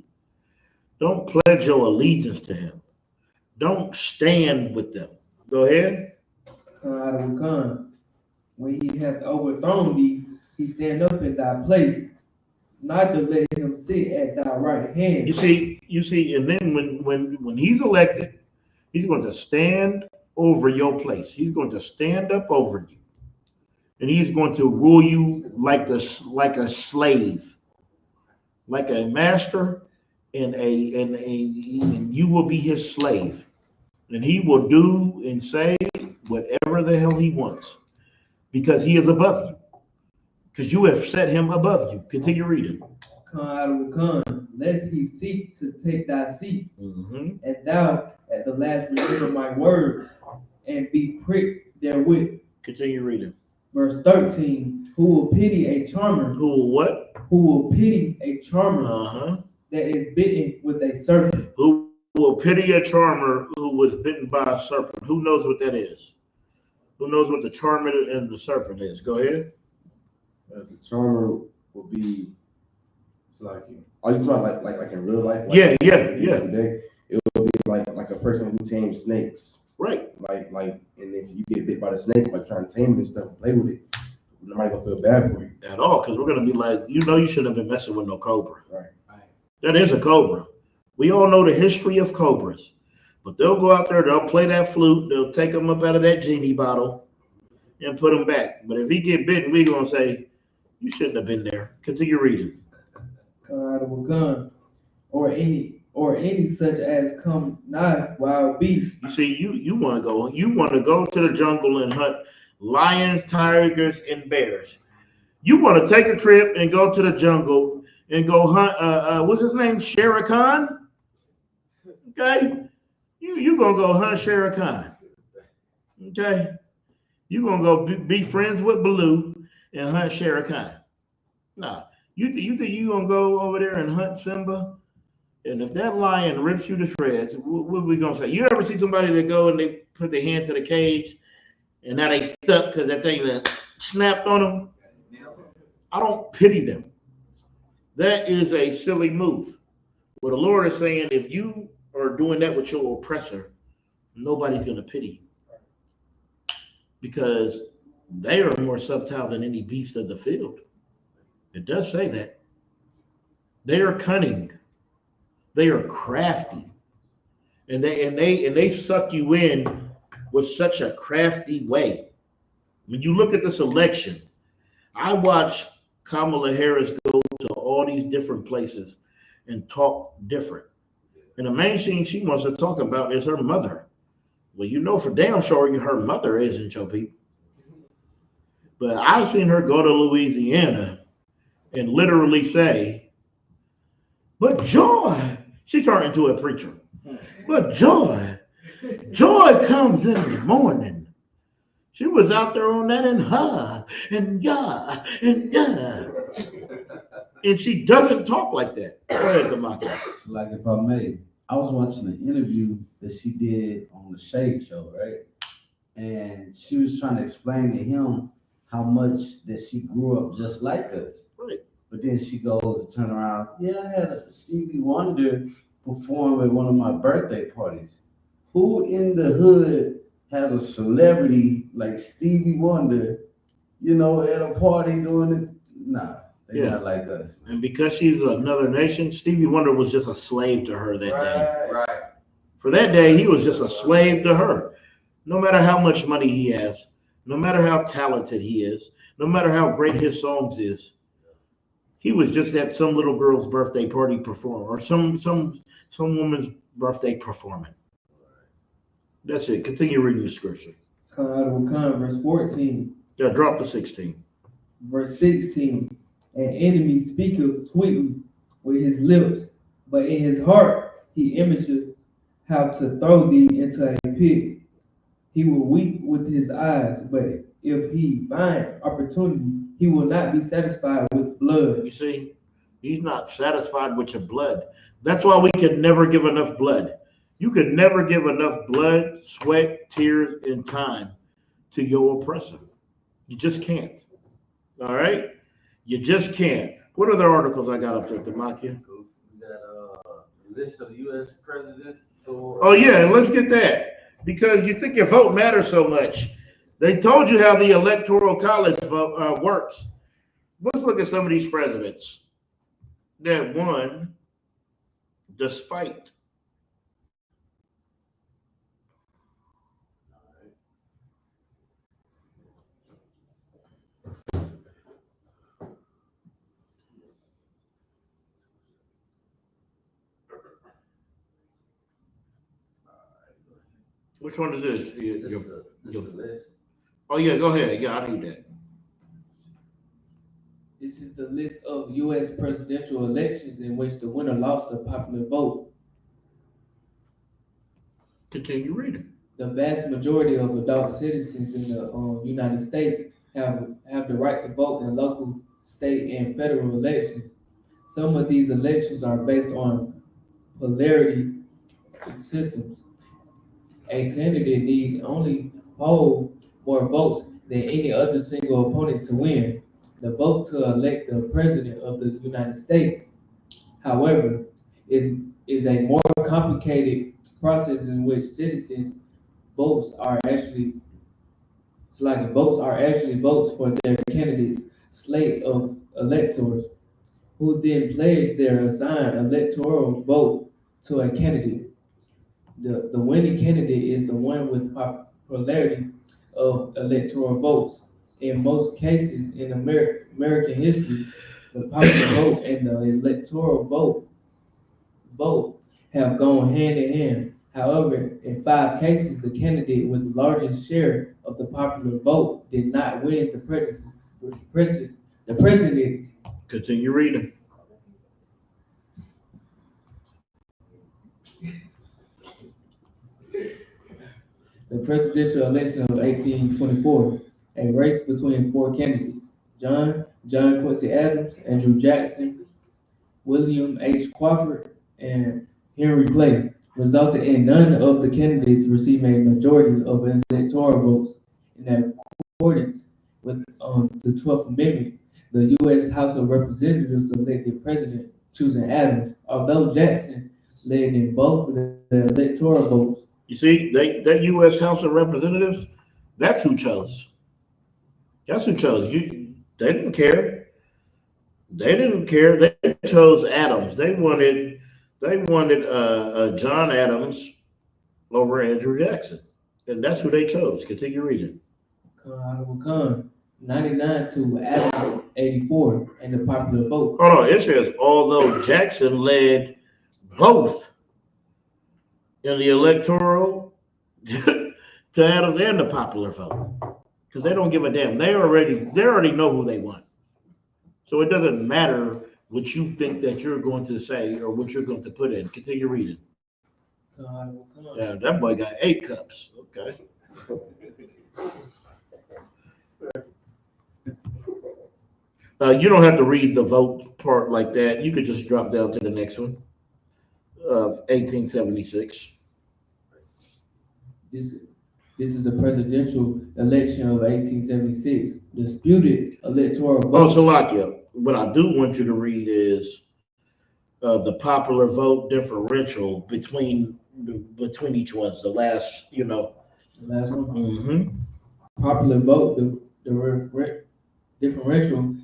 Don't pledge your allegiance to him. Don't stand with them. Go ahead. Come. When he hath overthrown thee, he stand up in thy place, not to let him sit at thy right hand. You see, and then when he's elected, he's going to stand over your place. He's going to stand up over you. And he's going to rule you like a slave, like a master, and you will be his slave. And he will do and say whatever the hell he wants, because he is above you. Because you have set him above you. Continue reading. Come, lest he seek to take thy seat, Mm-hmm. and thou at the last remember my words, and be pricked therewith. Continue reading. Verse 13, who will pity a charmer? Who will what? Who will pity a charmer Uh-huh. that is bitten with a serpent? Who will pity a charmer who was bitten by a serpent? Who knows what that is? Who knows what the charmer and the serpent is? Go ahead. The charmer will be, it's like, are you talking like in real life? Like, Yeah. Today, it will be like a person who tames snakes. Right. Like, and if you get bit by the snake, like trying to tame it and stuff, and play with it, nobody gonna feel bad for you At all, because we're gonna be like, you shouldn't have been messing with no cobra. Right. That is a cobra. We all know the history of cobras, but they'll go out there, they'll play that flute, they'll take them up out of that genie bottle and put them back. But if he get bitten, we gonna say, you shouldn't have been there. Continue reading. Come out of a gun, or any such as come nigh wild beasts. You see, you want to go to the jungle and hunt lions, tigers, and bears. You want to take a trip and go to the jungle and go hunt, what's his name? Shere Khan? Okay? You going to go hunt Shere Khan. Okay? You going to go be friends with Baloo and hunt Shere Khan. Nah. You think you going to go over there and hunt Simba? And if that lion rips you to shreds, what are we going to say? You ever see somebody that go and they put their hand to the cage and now they stuck because that thing that snapped on them? I don't pity them. That is a silly move. What the Lord is saying, if you are doing that with your oppressor, nobody's going to pity you, because they are more subtle than any beast of the field. It does say that. They are cunning. They are crafty, and they suck you in with such a crafty way. When you look at this election, I watch Kamala Harris go to all these different places and talk different. And the main thing she wants to talk about is her mother. Well, for damn sure her mother isn't your people. But I've seen her go to Louisiana and literally say, but joy. She turned into a preacher. But joy comes in the morning. She was out there on that and and she doesn't talk like that. Go ahead, Tamaka. Like if I may, I was watching an interview that she did on the Shade Show, right? And she was trying to explain to him how much that she grew up just like us. Right. But then she goes to turn around. Yeah, I had a Stevie Wonder perform at one of my birthday parties. Who in the hood has a celebrity like Stevie Wonder, at a party doing it? Nah, they're not like us. And because she's another nation, Stevie Wonder was just a slave to her that day. Right. For that day, he was just a slave to her. No matter how much money he has, no matter how talented he is, no matter how great his songs is, he was just at some little girl's birthday party performing, or some woman's birthday performing. That's it. Continue reading the scripture. Verse 14. Yeah, drop to 16. Verse 16. An enemy speaketh sweetly with his lips, but in his heart he imageth how to throw thee into a pit. He will weep with his eyes, but if he find opportunity, he will not be satisfied with blood. You see, he's not satisfied with your blood. That's why we can never give enough blood. You could never give enough blood, sweat, tears, and time to your oppressor. You just can't. All right? You just can't. What other articles I got up there, Demakia? We got list of U.S. president. Oh, yeah, let's get that. Because you think your vote matters so much. They told you how the Electoral College works. Let's look at some of these presidents that won despite. Which one is this? This is the list. Oh, yeah, go ahead. Yeah, I need that. This is the list of U.S. presidential elections in which the winner lost the popular vote. Continue reading. The vast majority of adult citizens in the United States have the right to vote in local, state, and federal elections. Some of these elections are based on polarity systems. A candidate need only hold more votes than any other single opponent to win the vote to elect the president of the United States. However, is a more complicated process in which citizens' votes are actually votes for their candidates' slate of electors, who then pledge their assigned electoral vote to a candidate. The winning candidate is the one with popularity of electoral votes. In most cases in American history, the popular vote and the electoral vote have gone hand in hand. However, in 5 cases, the candidate with the largest share of the popular vote did not win the presidency. Continue reading. The presidential election of 1824, a race between 4 candidates: John Quincy Adams, Andrew Jackson, William H. Crawford, and Henry Clay, resulted in none of the candidates receiving a majority of electoral votes. In accordance with the 12th Amendment, the U.S. House of Representatives elected President, choosing Adams, although Jackson led in both of the electoral votes. You see, that U.S. House of Representatives, that's who chose. That's who chose. They didn't care. They didn't care. They chose Adams. They wanted John Adams over Andrew Jackson, and that's who they chose. Continue reading. Honorable Khan, 99 to Adams, 84, and the popular vote. Hold on. It says although Jackson led both in the electoral to Adams and the popular vote, because they don't give a damn. They already know who they want. So it doesn't matter what you think that you're going to say or what you're going to put in. Continue reading. Yeah, that boy got 8 cups. Okay. You don't have to read the vote part like that. You could just drop down to the next one of 1876. This is the presidential election of 1876. Disputed electoral vote. Oh, Salakia, what I do want you to read is the popular vote differential between each one. The last, The last one. Mm-hmm. Popular vote, the differential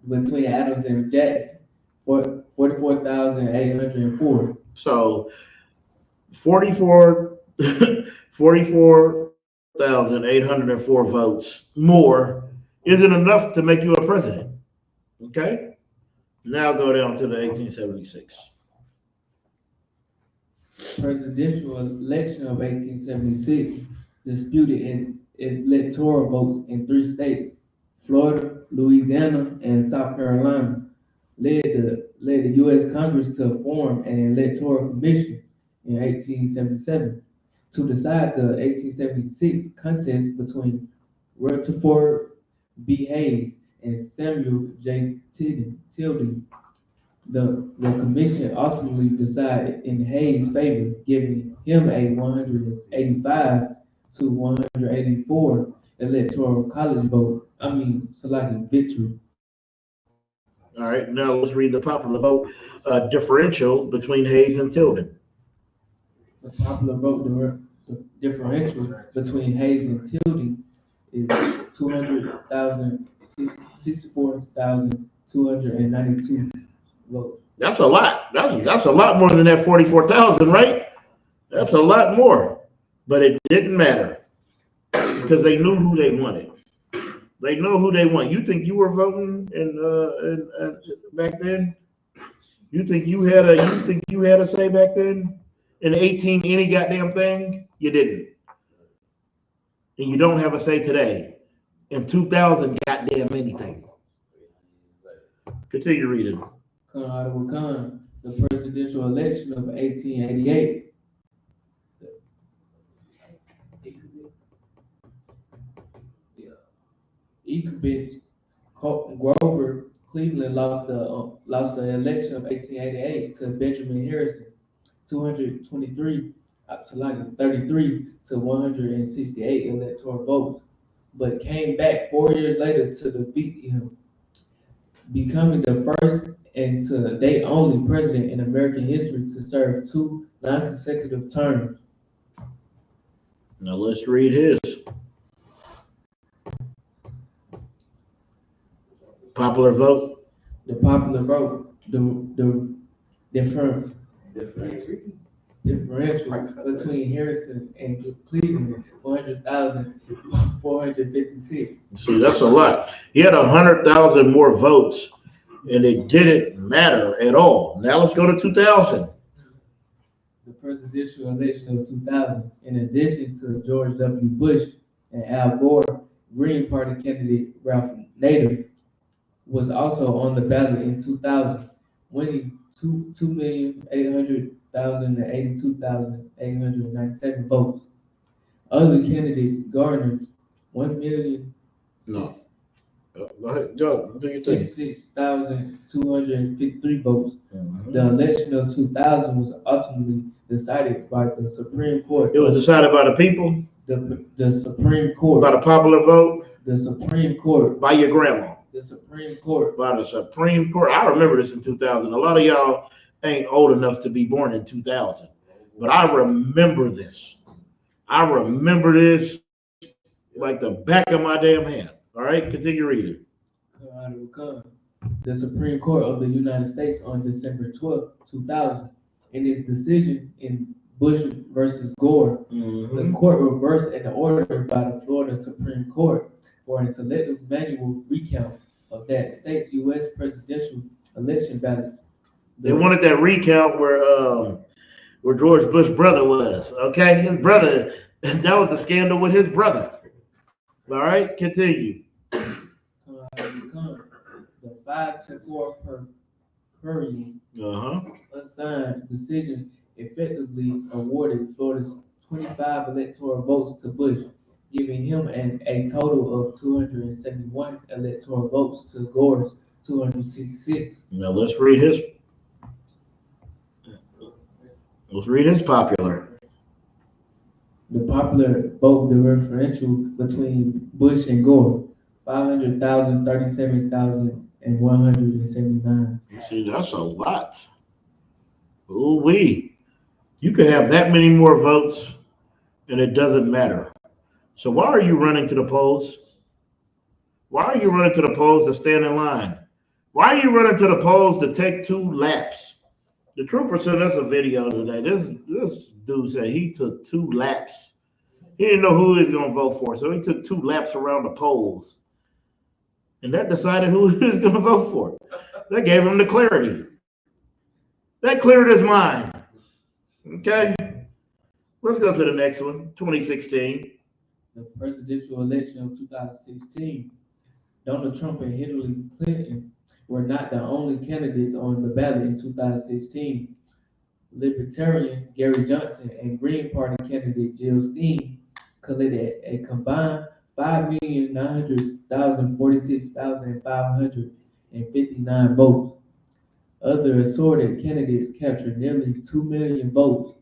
between Adams and Jackson, 44,804. So 44,804 votes more isn't enough to make you a president. Okay? Now go down to the 1876. Presidential election of 1876 disputed in electoral votes in 3 states: Florida, Louisiana, and South Carolina. Led the U.S. Congress to form an electoral commission in 1877 to decide the 1876 contest between Rutherford B. Hayes and Samuel J. Tilden. The commission ultimately decided in Hayes' favor, giving him a 185 to 184 electoral college vote. Selected victory. All right, now let's read the popular vote differential between Hayes and Tilden. The popular vote differential between Hayes and Tilden is 64,292 votes. That's a lot. That's a lot more than that 44,000, right? That's a lot more. But it didn't matter because they knew who they wanted. They know who they want. You think you were voting in back then? You think you had a say back then? In 18, any goddamn thing? You didn't. And you don't have a say today. In 2000, goddamn anything. Continue reading. Article Khan, the presidential election of 1888. Econovich Grover Cleveland lost the election of 1888 to Benjamin Harrison, 223 to 33 to 168 electoral votes, but came back 4 years later to defeat him, becoming the first and to date only president in American history to serve 2 non-consecutive terms. Now let's read his. Popular vote. The popular vote, the differential between Harrison and Cleveland, 400,456. See, that's a lot. He had 100,000 more votes, and it didn't matter at all. Now let's go to 2000. The presidential election of 2000, in addition to George W. Bush and Al Gore, Green Party candidate Ralph Nader was also on the ballot in 2000, winning 2,800,82,897 votes. Other candidates garnered 1,066,253 votes. The election of 2000 was ultimately decided by the Supreme Court. It was decided by the people? The Supreme Court. By the popular vote? The Supreme Court. By your grandma? The Supreme Court. By the Supreme Court. I remember this in 2000. A lot of y'all ain't old enough to be born in 2000, but I remember this. I remember this like the back of my damn hand. All right, continue reading. The Supreme Court of the United States on December 12, 2000, in its decision in Bush versus Gore, the court reversed an order by the Florida Supreme Court for a selective manual recount of that state's U.S. presidential election ballots. They wanted that recount where George Bush's brother was. Okay, his brother. That was the scandal with his brother. All right, continue. The 5-4 per period unsigned decision effectively awarded Florida's 25 electoral votes to Bush, giving him a total of 271 electoral votes to Gore's 266. Now let's read his. Let's read his popular. The popular vote differential between Bush and Gore, 500,000, 37,179. See, that's a lot. Ooh-wee. You could have that many more votes, and it doesn't matter. So why are you running to the polls? Why are you running to the polls to stand in line? Why are you running to the polls to take 2 laps? The trooper sent us a video today. This dude said he took 2 laps. He didn't know who he was going to vote for, so he took 2 laps around the polls. And that decided who he was going to vote for. That gave him the clarity. That cleared his mind. Okay? Let's go to the next one, 2016. The presidential election of 2016. Donald Trump and Hillary Clinton were not the only candidates on the ballot in 2016. Libertarian Gary Johnson and Green Party candidate Jill Stein collected a combined 5,946,559 votes. Other assorted candidates captured nearly 2 million votes.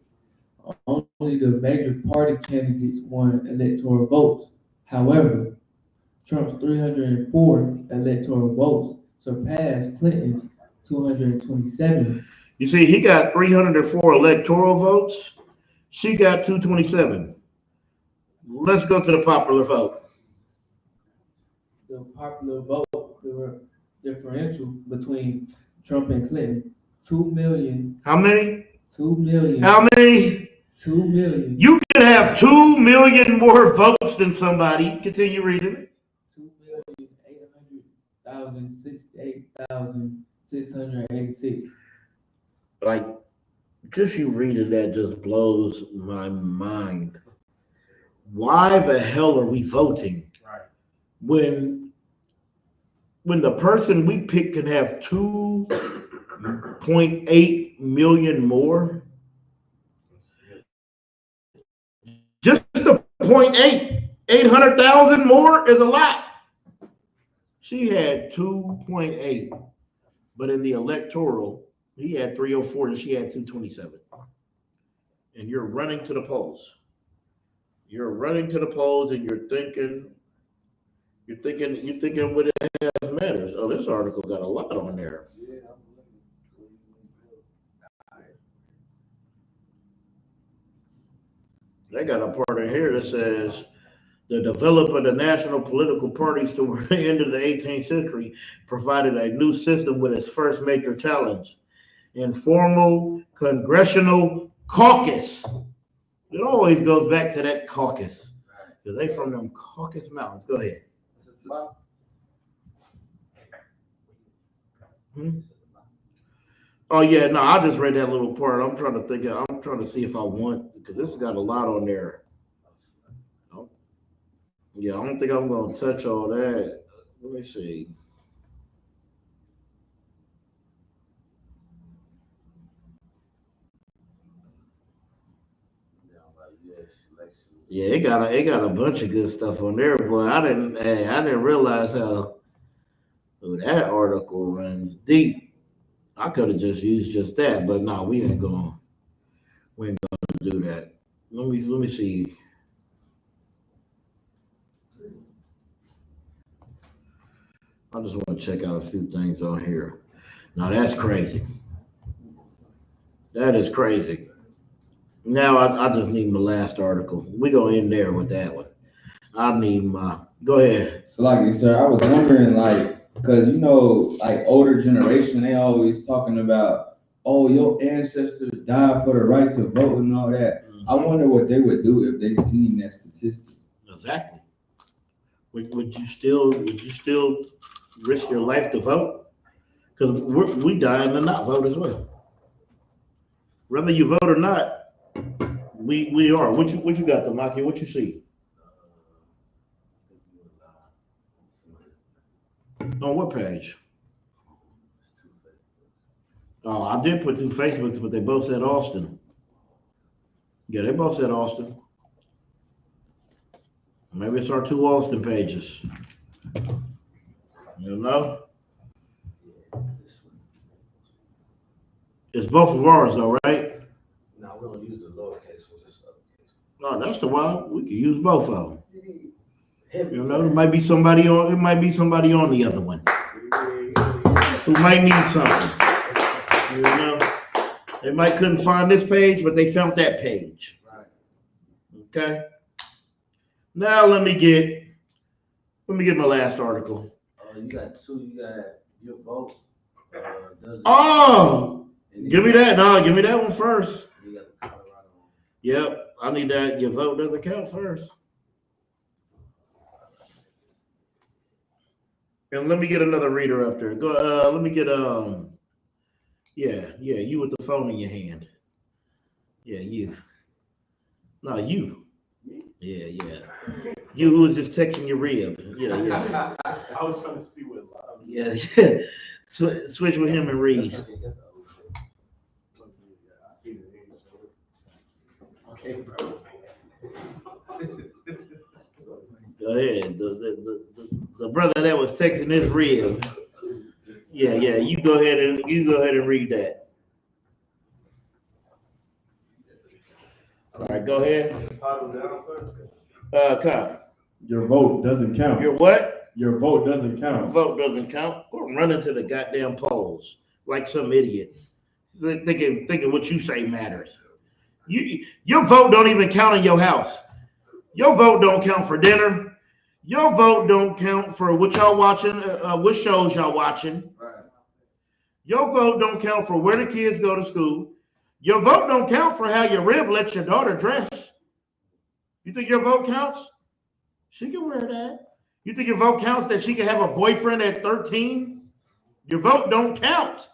Only the major party candidates won electoral votes. However, Trump's 304 electoral votes surpassed Clinton's 227. You see, he got 304 electoral votes. She got 227. Let's go to the popular vote. The popular vote differential between Trump and Clinton, 2 million. How many? 2 million. How many? 2 million. You can have 2 million more votes than somebody. Continue reading. 2,800,068,686. Like, just you reading that just blows my mind. Why the hell are we voting? Right. When the person we pick can have 2.8 million more? Just the 800,000 more is a lot. She had 2.8, but in the electoral, he had 304 and she had 227. And you're running to the polls. You're running to the polls and you're thinking what it has matters. Oh, this article got a lot on there. They got a part in here that says the development of national political parties toward the end of the 18th century provided a new system with its first major challenge: informal congressional caucus. It always goes back to that caucus because they from them Caucasus Mountains. Go ahead. Oh yeah, no, I just read that little part. I'm trying to see if I want, because this has got a lot on there. Yeah, I don't think I'm gonna touch all that. Let me see. Yeah, it got a bunch of good stuff on there, but I didn't realize how that article runs deep. I could have just used just that, but no, we ain't gonna do that. Let me see. I just want to check out a few things on here. Now that's crazy. That is crazy. Now I just need my last article. We go in there with that one. I need my. Go ahead. So, like, sir, I was wondering, like, because like older generation, they always talking about, oh, your ancestors died for the right to vote and all that. Mm-hmm. I wonder what they would do if they seen that statistic. Exactly. Would you still risk your life to vote? Because we dying to not vote as well. Whether you vote or not, we are. What you got, Tamaki? What you see? On what page? Oh, I did put 2 Facebooks, but they both said Austin. Yeah, they both said Austin. Maybe it's our 2 Austin pages. You know? It's both of ours though, right? No, we don't use the lowercase, we just uppercase. No, that's the one. We can use both of them. You know, there might be somebody on the other one who might need something. You know, they might couldn't find this page, but they found that page. Right. Okay. Now let me get my last article. You got 2. You got your vote. Give me that. No, give me that one first. You got the Colorado one. Yep, I need that. Your vote doesn't count first. And let me get another reader up there. Go. Let me get Yeah, you with the phone in your hand. Yeah, you. No, you. Yeah. You who was just texting your rib. Yeah. I was trying to see what. Yeah. Switch with him and read. Okay, bro. Go ahead. The brother that was texting his rib. Yeah, you go ahead and read that. All right, go ahead. Kyle. Your vote doesn't count. Your what? Your vote doesn't count. Your vote doesn't count. Go run into the goddamn polls like some idiot. Thinking what you say matters. Your vote don't even count in your house. Your vote don't count for dinner. Your vote don't count for what y'all watching, what shows y'all watching. Your vote don't count for where the kids go to school. Your vote don't count for how your rib lets your daughter dress. You think your vote counts? She can wear that. You think your vote counts that she can have a boyfriend at 13? Your vote don't count.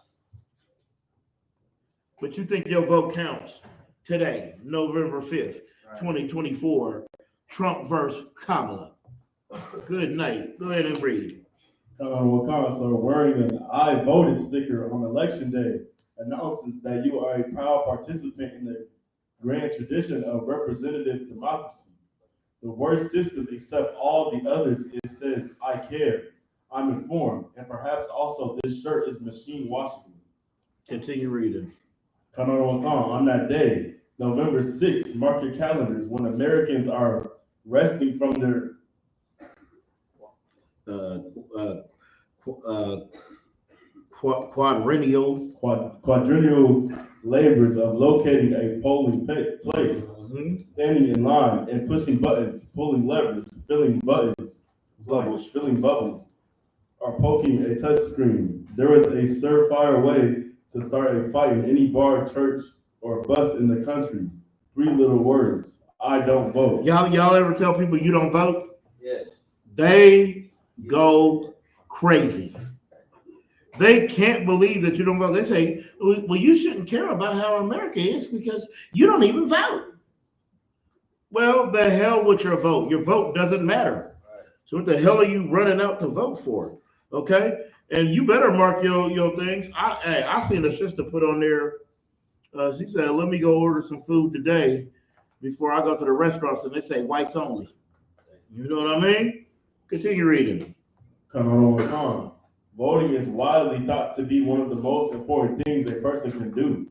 But you think your vote counts today, November 5th, 2024, Trump versus Kamala. Good night. Go ahead and read. So wearing an I voted sticker on election day announces that you are a proud participant in the grand tradition of representative democracy. The worst system, except all the others, it says, I care, I'm informed, and perhaps also this shirt is machine washable. Continue reading. On that day, November 6th, mark your calendars when Americans are resting from their quadrennial labors of locating a polling place, standing in line and pushing buttons, pulling levers, filling buttons, filling bubbles, or poking a touch screen. There is a surefire way to start a fight in any bar, church, or bus in the country. 3 little words: I don't vote. Y'all ever tell people you don't vote? Yes. They go crazy. They can't believe that you don't vote. They say, well, you shouldn't care about how America is because you don't even vote. Well, the hell with your vote. Your vote doesn't matter. So what the hell are you running out to vote for? Okay? And you better mark your things. I seen a sister put on there, she said, let me go order some food today before I go to the restaurants, and they say whites only. You know what I mean? Continue reading. Voting is widely thought to be one of the most important things a person can do.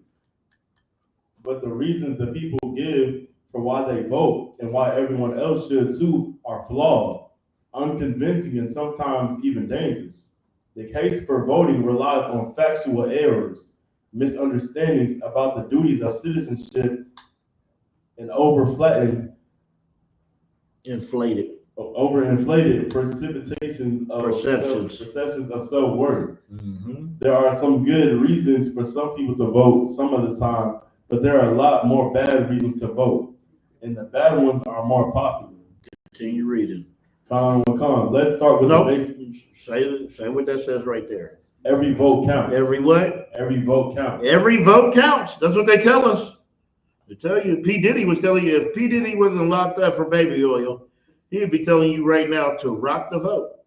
But the reasons the people give for why they vote and why everyone else should too are flawed, unconvincing, and sometimes even dangerous. The case for voting relies on factual errors, misunderstandings about the duties of citizenship, and overinflated perceptions of self-worth. There are some good reasons for some people to vote some of the time, but there are a lot more bad reasons to vote, and the bad ones are more popular. Continue reading. Let's start with the basics. Say what that says right there. Every vote counts. Every what? Every vote counts. Every vote counts. That's what they tell us. They tell you, P. Diddy was telling you, if P. Diddy wasn't locked up for baby oil, he'd be telling you right now to rock the vote,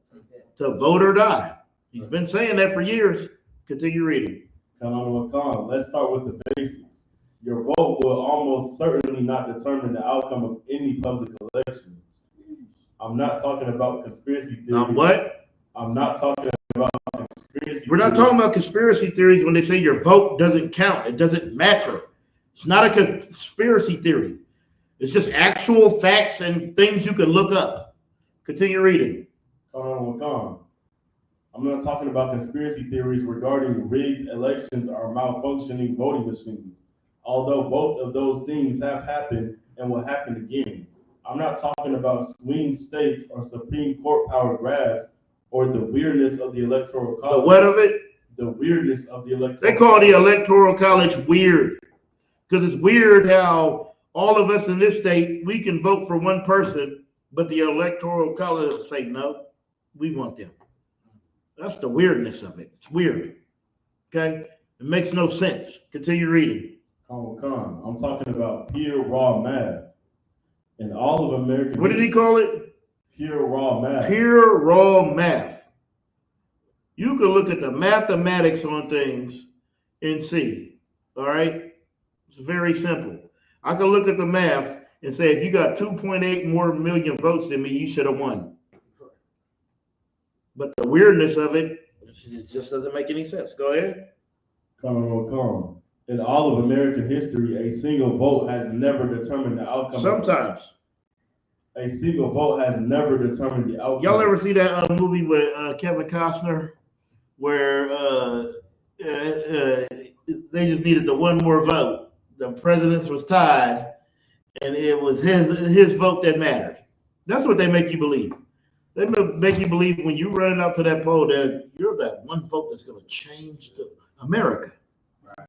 to vote or die. He's been saying that for years. Continue reading. Let's start with the basics. Your vote will almost certainly not determine the outcome of any public election. I'm not talking about conspiracy theories. What? I'm not talking about conspiracy We're not talking about conspiracy theories when they say your vote doesn't count. It doesn't matter. It's not a conspiracy theory. It's just actual facts and things you can look up. Continue reading. I'm not talking about conspiracy theories regarding rigged elections or malfunctioning voting machines, although both of those things have happened and will happen again. I'm not talking about swing states or Supreme Court power grabs or the weirdness of the Electoral College. The what of it? The weirdness of the Electoral They call the Electoral College weird because it's weird how all of us in this state, we can vote for one person, but the Electoral College will say, no, we want them. That's the weirdness of it. It's weird. Okay? It makes no sense. Continue reading. I'm talking about pure raw math. And all of American. What did he call it? Pure raw math. Pure raw math. You can look at the mathematics on things and see. All right? It's very simple. I can look at the math and say, if you got 2.8 more million votes than me, you should have won. But the weirdness of it just doesn't make any sense. Go ahead. Come. In all of American history, a single vote has never determined the outcome. Sometimes. A single vote has never determined the outcome. Y'all ever see that movie with Kevin Costner where they just needed the one more vote? The presidents was tied, and it was his vote that mattered. That's what they make you believe. They make you believe when you run out to that poll that you're that one vote that's going to change America. Right.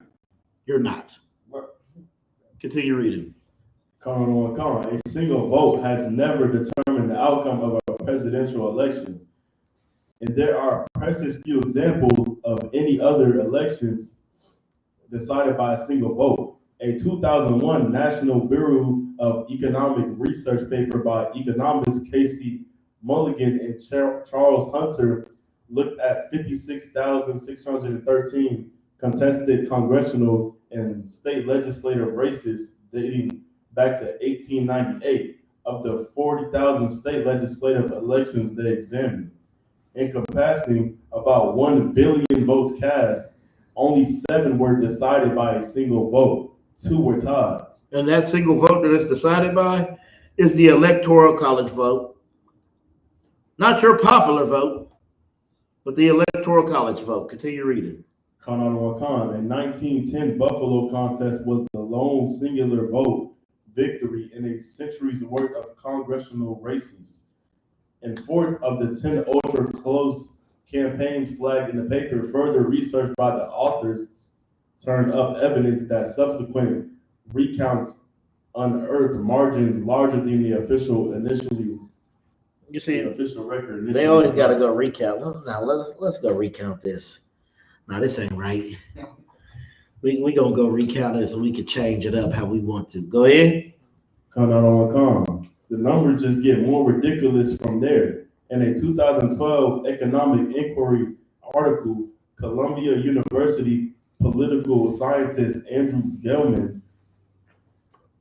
You're not. Continue reading. Come on. A single vote has never determined the outcome of a presidential election. And there are precious few examples of any other elections decided by a single vote. A 2001 National Bureau of Economic Research paper by economists Casey Mulligan and Charles Hunter looked at 56,613 contested congressional and state legislative races dating back to 1898 of the 40,000 state legislative elections they examined. Encompassing about 1 billion votes cast, only 7 were decided by a single vote. 2 were tied. And that single vote that it's decided by is the Electoral College vote. Not your popular vote, but the Electoral College vote. Continue reading. A 1910 Buffalo contest was the lone singular vote victory in a century's worth of congressional races. And 4 of the 10 ultra-close campaigns flagged in the paper, further research by the authors turned up evidence that subsequent recounts unearthed margins larger than the official initially. You see, the official record initially. They always got to go recount. Now let's go recount this. Now this ain't right. We gonna go recount it so we can change it up how we want to. Go ahead. The numbers just get more ridiculous from there. In a 2012 Economic Inquiry article, Columbia University political scientist Andrew Gelman,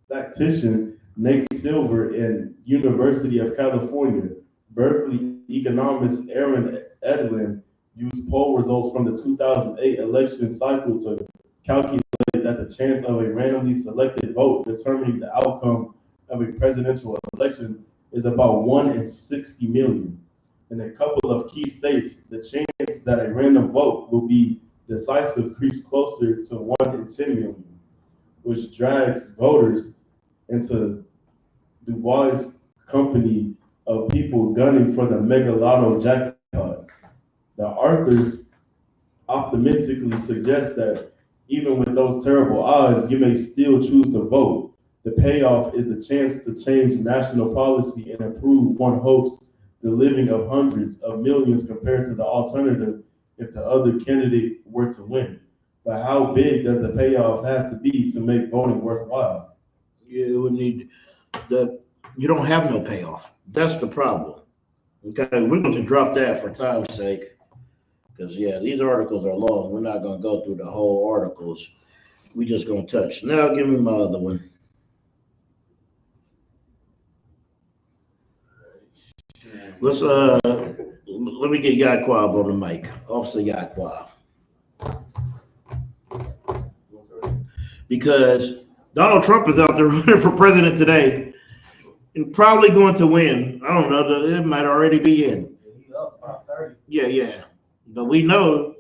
statistician Nate Silver, and University of California, Berkeley economist Aaron Edlin used poll results from the 2008 election cycle to calculate that the chance of a randomly selected vote determining the outcome of a presidential election is about 1 in 60 million. In a couple of key states, the chance that a random vote will be decisive creeps closer to 1 in 10 million, which drags voters into Dubois' company of people gunning for the mega lotto jackpot. The authors optimistically suggest that even with those terrible odds, you may still choose to vote. The payoff is the chance to change national policy and improve, one hopes, the living of hundreds of millions compared to the alternative if the other candidate were to win. But how big does the payoff have to be to make voting worthwhile? You would need you don't have no payoff. That's the problem. Okay, we're going to drop that for time's sake. Because, yeah, these articles are long. We're not going to go through the whole articles. We just going to touch. Now, give me my other one. Let's, let me get Yaquab on the mic. Officer Yaquab. Because Donald Trump is out there running for president today and probably going to win. I don't know. It might already be in. Yeah. But we know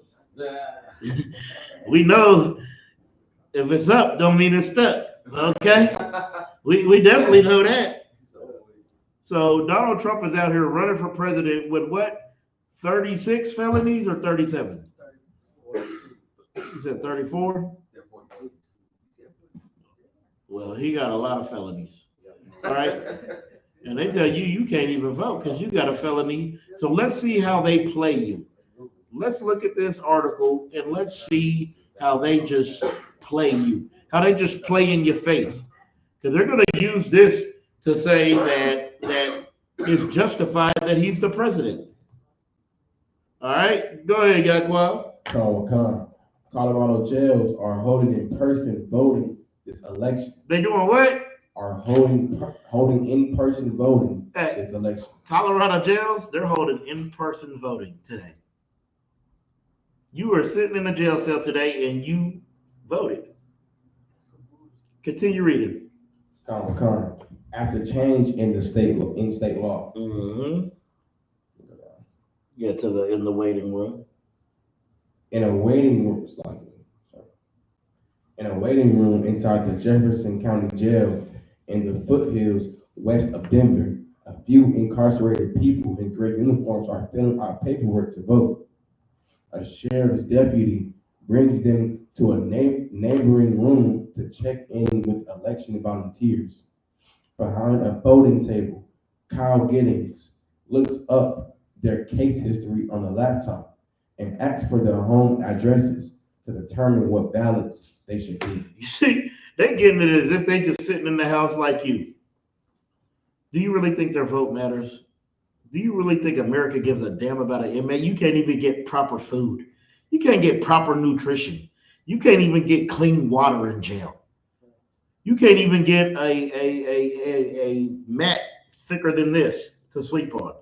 if it's up, don't mean it's stuck. Okay? We definitely know that. So Donald Trump is out here running for president with what? 36 felonies or 37? You said 34? Well, he got a lot of felonies. All right? And they tell you can't even vote because you got a felony. So let's see how they play you. Let's look at this article and let's see how they just play you, how they just play in your face. Because they're going to use this to say that it's justified that he's the president. All right, go ahead, Yaquab. Colorado jails are holding in-person voting this election. They doing what? are holding in-person voting Hey. this election. Colorado jails, they're holding in-person voting today. You were sitting in a jail cell today and you voted. Continue reading. After change in the state law. Mm-hmm. Yeah, in the waiting room. In a waiting room inside the Jefferson County Jail in the foothills west of Denver, a few incarcerated people in gray uniforms are filling out paperwork to vote. A sheriff's deputy brings them to a neighboring room to check in with election volunteers. Behind a voting table, Kyle Giddings looks up their case history on a laptop and asks for their home addresses to determine what ballots they should do. You see, they getting it as if they just sitting in the house like you. Do you really think their vote matters? Do you really think America gives a damn about an inmate? You can't even get proper food. You can't get proper nutrition. You can't even get clean water in jail. You can't even get a mat thicker than this to sleep on.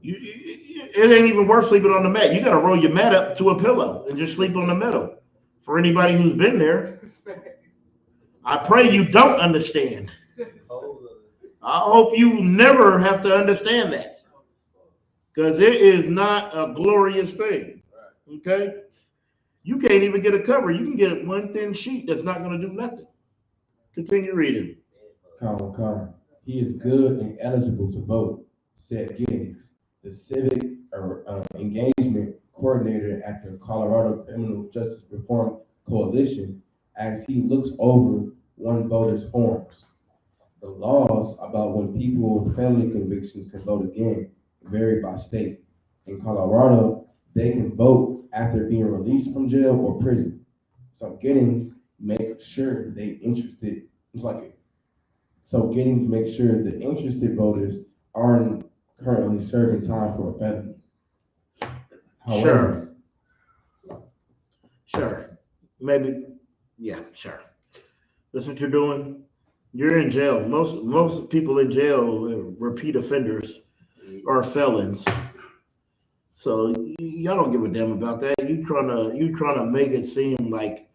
It ain't even worth sleeping on the mat. You got to roll your mat up to a pillow and just sleep on the middle. For anybody who's been there, I pray you don't understand. I hope you never have to understand that, because it is not a glorious thing. Okay? You can't even get a cover. You can get one thin sheet that's not going to do nothing. Continue reading. He is good and eligible to vote, said Giddings, the civic engagement coordinator at the Colorado Criminal Justice Reform Coalition, as he looks over one voter's forms. The laws about when people with felony convictions can vote again vary by state. In Colorado, they can vote after being released from jail or prison. So Giddings make sure the interested voters aren't currently serving time for a felony. However, Sure. Maybe. Yeah, sure. That's what you're doing. You're in jail. Most people in jail are repeat offenders or felons. So y'all don't give a damn about that. You trying to make it seem like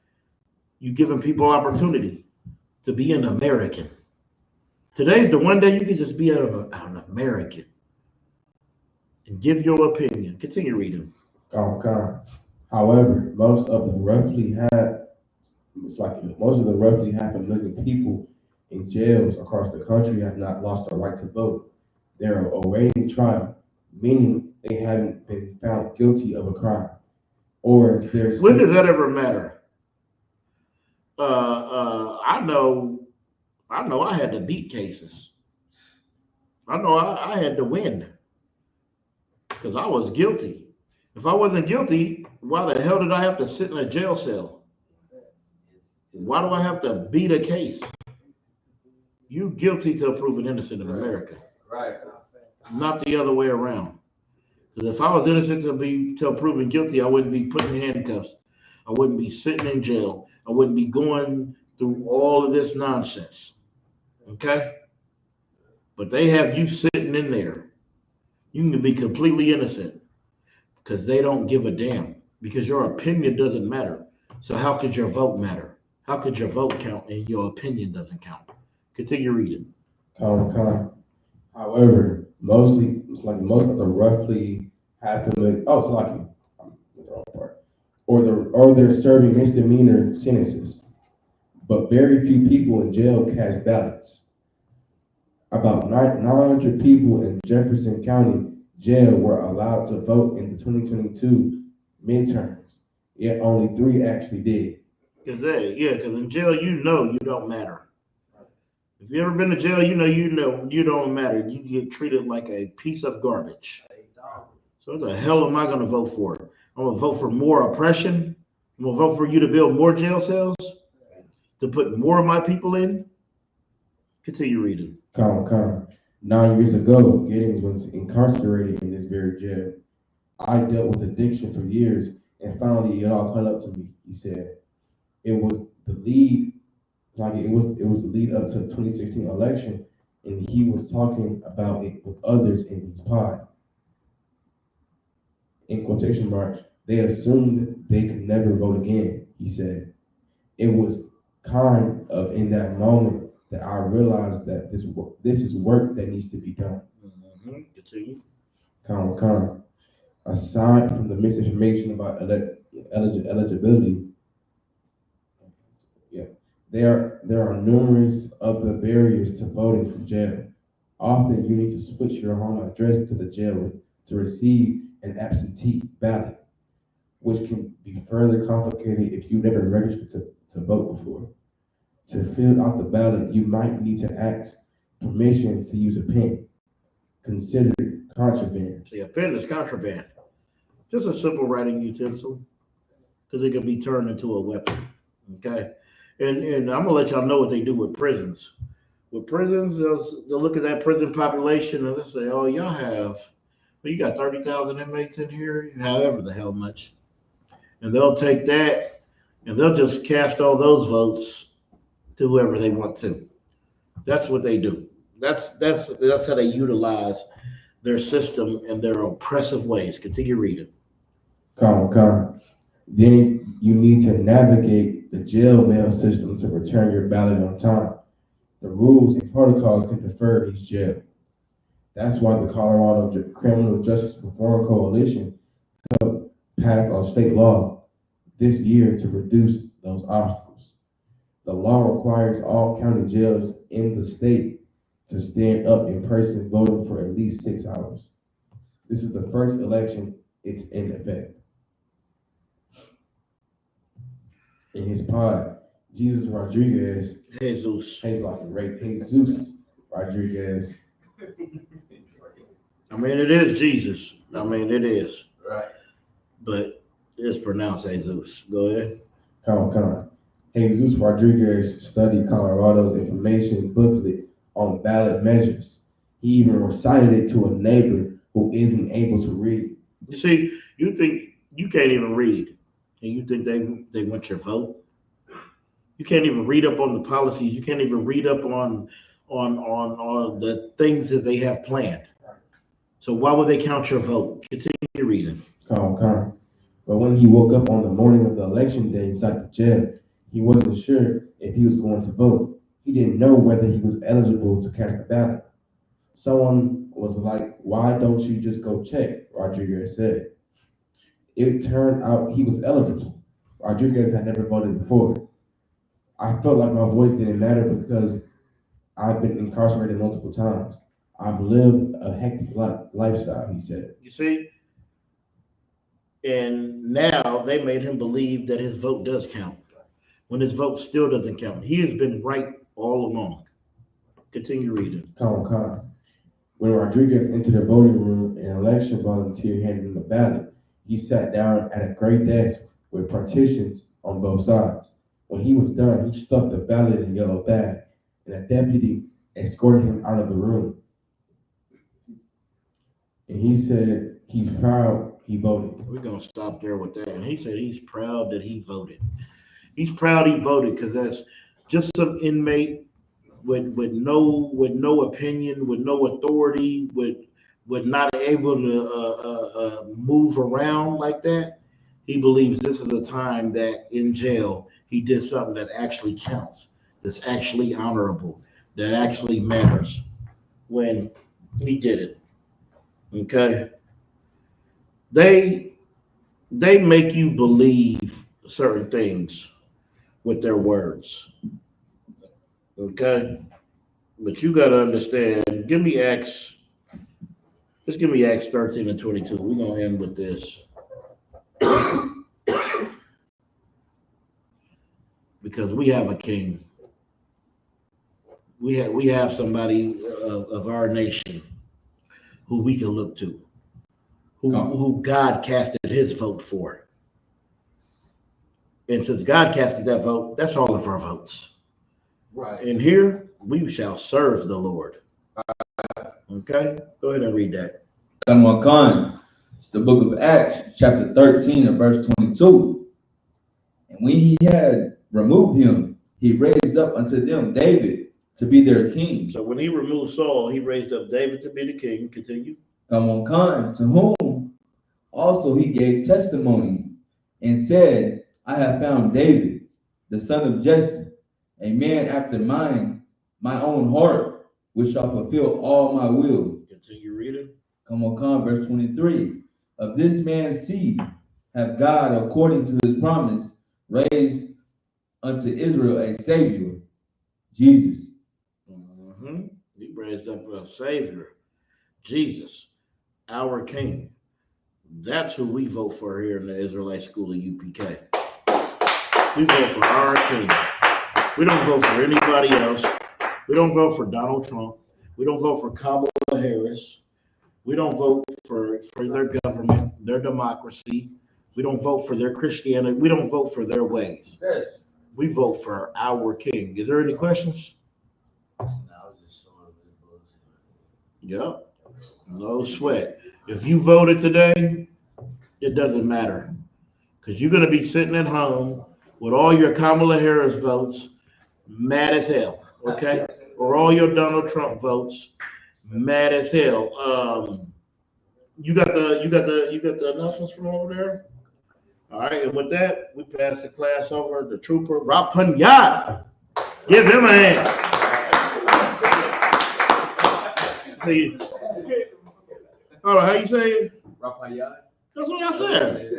you giving people opportunity to be an American. Today's the one day you can just be an American and give your opinion. Continue reading. However, most of the roughly half a million people in jails across the country have not lost their right to vote. They are awaiting trial, meaning they haven't been found guilty of a crime. Or there's when does that ever matter? I know I had to beat cases. I know I had to win because I was guilty. If I wasn't guilty, why the hell did I have to sit in a jail cell? Why do I have to beat a case? You guilty till proven innocent in America. Right. Not the other way around. Because if I was innocent till proven guilty, I wouldn't be put in handcuffs. I wouldn't be sitting in jail. I wouldn't be going through all of this nonsense. Okay? But they have you sitting in there. You can be completely innocent because they don't give a damn, because your opinion doesn't matter. So how could your vote matter? How could your vote count and your opinion doesn't count? Continue reading. However, most of the roughly half a million. Oh, it's lucky. Or they're serving misdemeanor sentences. But very few people in jail cast ballots. About 900 people in Jefferson County Jail were allowed to vote in the 2022 midterms, yet only 3 actually did. Because in jail, you don't matter. If you ever been to jail, you don't matter. You get treated like a piece of garbage. So what the hell am I going to vote for? I'm going to vote for more oppression. I'm going to vote for you to build more jail cells, to put more of my people in. Continue reading. 9 years ago, Giddings was incarcerated in this very jail. I dealt with addiction for years, and finally it all caught up to me, he said. It was the lead like it was the lead up to the 2016 election, and he was talking about it with others in his pod. In quotation marks, they assumed they could never vote again, he said. It was kind of in that moment that I realized that this is work that needs to be done. Continue. Con. Aside from the misinformation about eligibility, there are numerous other barriers to voting from jail. Often you need to switch your home address to the jail to receive an absentee ballot, which can be further complicated if you never registered to vote before. To fill out the ballot, you might need to ask permission to use a pen, considered contraband. See, a pen is contraband. Just a simple writing utensil, because it can be turned into a weapon. Okay, and I'm gonna let y'all know what they do with prisons. With prisons, they'll look at that prison population and they'll say, "Oh, y'all have, well, you got 30,000 inmates in here, however the hell much," and they'll take that and they'll just cast all those votes to whoever they want to. That's what they do. That's how they utilize their system in their oppressive ways. Continue reading. Con. Then you need to navigate the jail mail system to return your ballot on time. The rules and protocols can defer each jail. That's why the Colorado Criminal Justice Reform Coalition helped pass a state law this year to reduce those obstacles. The law requires all county jails in the state to stand up in person voting for at least 6 hours. This is the first election it's in effect. In his pod, Jesus Rodriguez Rodriguez. I mean, it is Jesus. I mean, it is. Right. But it's pronounced Jesus. Go ahead. Con. Jesus Rodriguez studied Colorado's information booklet on ballot measures. He even recited it to a neighbor who isn't able to read. You see, you think you can't even read, and you think they want your vote? You can't even read up on the policies. You can't even read up on the things that they have planned. So why would they count your vote? Continue reading. Con. But when he woke up on the morning of the election day inside the jail, he wasn't sure if he was going to vote. He didn't know whether he was eligible to cast a ballot. Someone was like, "Why don't you just go check?" Rodriguez said. It turned out he was eligible. Rodriguez had never voted before. I felt like my voice didn't matter because I've been incarcerated multiple times. I've lived a hectic lifestyle, he said. You see? And now they made him believe that his vote does count, when his vote still doesn't count. He has been right all along. Continue reading. Con. When Rodriguez entered the voting room, an election volunteer handed him a ballot. He sat down at a gray desk with partitions on both sides. When he was done, he stuffed the ballot in a yellow bag, and a deputy escorted him out of the room. And he said he's proud he voted. We're going to stop there with that. And he said he's proud that he voted. He's proud he voted because that's just some inmate with no opinion, with no authority, with not able to move around like that. He believes this is a time that in jail he did something that actually counts, that's actually honorable, that actually matters when he did it. Okay? They make you believe certain things with their words. Okay? But you got to understand, give me Acts 13 and 22. We're going to end with this. Because we have a king. We have somebody of our nation who we can look to, who God casted his vote for. And since God casted that vote, that's all of our votes. Right. And here we shall serve the Lord. Okay? Go ahead and read that. It's the book of Acts, chapter 13 and verse 22. And when he had removed him, he raised up unto them David to be their king. So when he removed Saul, he raised up David to be the king. Continue. Come on, Khan, to whom also he gave testimony and said, I have found David, the son of Jesse, a man after my own heart, which shall fulfill all my will. Continue reading. Come on, Khan, verse 23. Of this man's seed have God, according to his promise, raised unto Israel a Savior, Jesus. He raised up a Savior, Jesus, our King. That's who we vote for here in the Israelite School of UPK. We vote for our King. We don't vote for anybody else. We don't vote for Donald Trump. We don't vote for Kamala Harris. We don't vote for their government, their democracy. We don't vote for their Christianity. We don't vote for their ways. Yes. We vote for our King. Is there any questions? Yep. No sweat. If you voted today, it doesn't matter. Because you're going to be sitting at home with all your Kamala Harris votes, mad as hell. Okay? Or all your Donald Trump votes, mad as hell. You got the announcements from over there? All right, and with that, we pass the class over to Trooper Rapanyad. Give him a hand. See, hold on, how you say it? Rapanyad. That's what I said.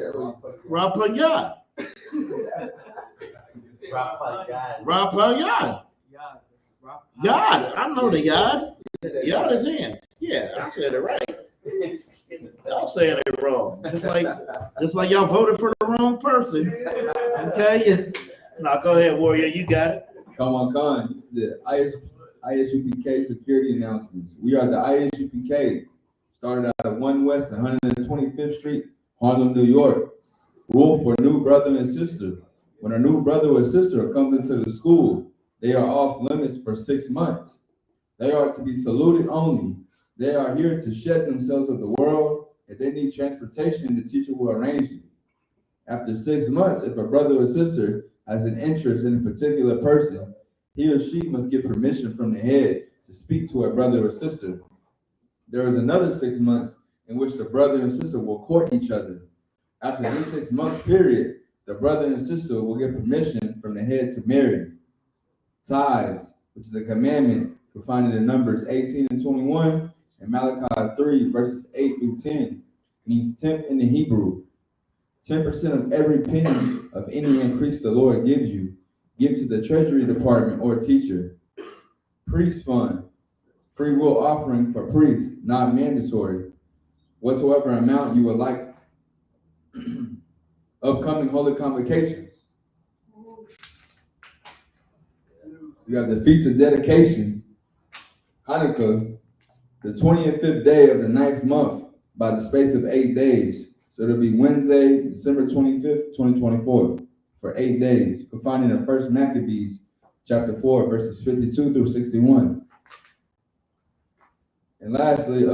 Rapanyad. Rapanyad. Yad. I know the Yad. Yad is hands. Yeah, I said it right. Y'all saying it wrong. Just like y'all voted for the wrong person. Okay? Now go ahead, Warrior. You got it. Come on, Khan. This is the ISUPK security announcements. We are the ISUPK. Started out at 1 West 125th Street, Harlem, New York. Rule for new brother and sister. When a new brother or sister comes into the school, they are off limits for 6 months. They are to be saluted only. They are here to shed themselves of the world. If they need transportation, the teacher will arrange it. After 6 months, if a brother or sister has an interest in a particular person, he or she must get permission from the head to speak to a brother or sister. There is another 6 months in which the brother and sister will court each other. After this 6 month period, the brother and sister will get permission from the head to marry. Tithes, which is a commandment, you'll find it in Numbers 18 and 21, and Malachi 3, verses 8 through 10, means tenth in the Hebrew. 10% of every penny of any increase the Lord gives you, give to the Treasury Department or teacher. Priest fund, free will offering for priests, not mandatory. Whatsoever amount you would like. Upcoming holy convocations. You have the Feast of Dedication, Hanukkah, the 25th day of the 9th month by the space of 8 days. So it'll be Wednesday, December 25th, 2024, for 8 days. You can find it in 1 Maccabees, chapter 4, verses 52 through 61. And lastly,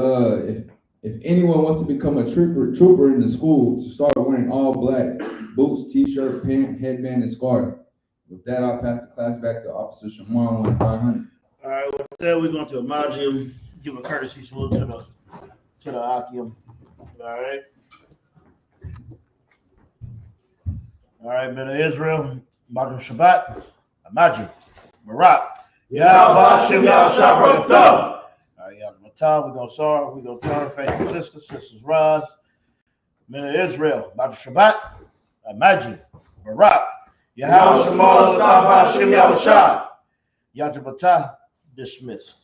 if anyone wants to become a trooper in the school, to start wearing all black, boots, t-shirt, pant, headband, and scarf. With that, I'll pass the class back to Officer Shamar on 500. All right, with that, we're going to Amajium, give a courtesy salute to the Akium. All right. All right, men of Israel, Maghrib Shabbat, Amaji, Barak, Yahweh Yahshua. All right, Yahweh, we're going to start. We're going to turn, face the sisters rise. Men of Israel, Maghrib Shabbat, Amaji, Barak, Yahweh Shemal B'Shem Yahushua. Yahweh dismissed.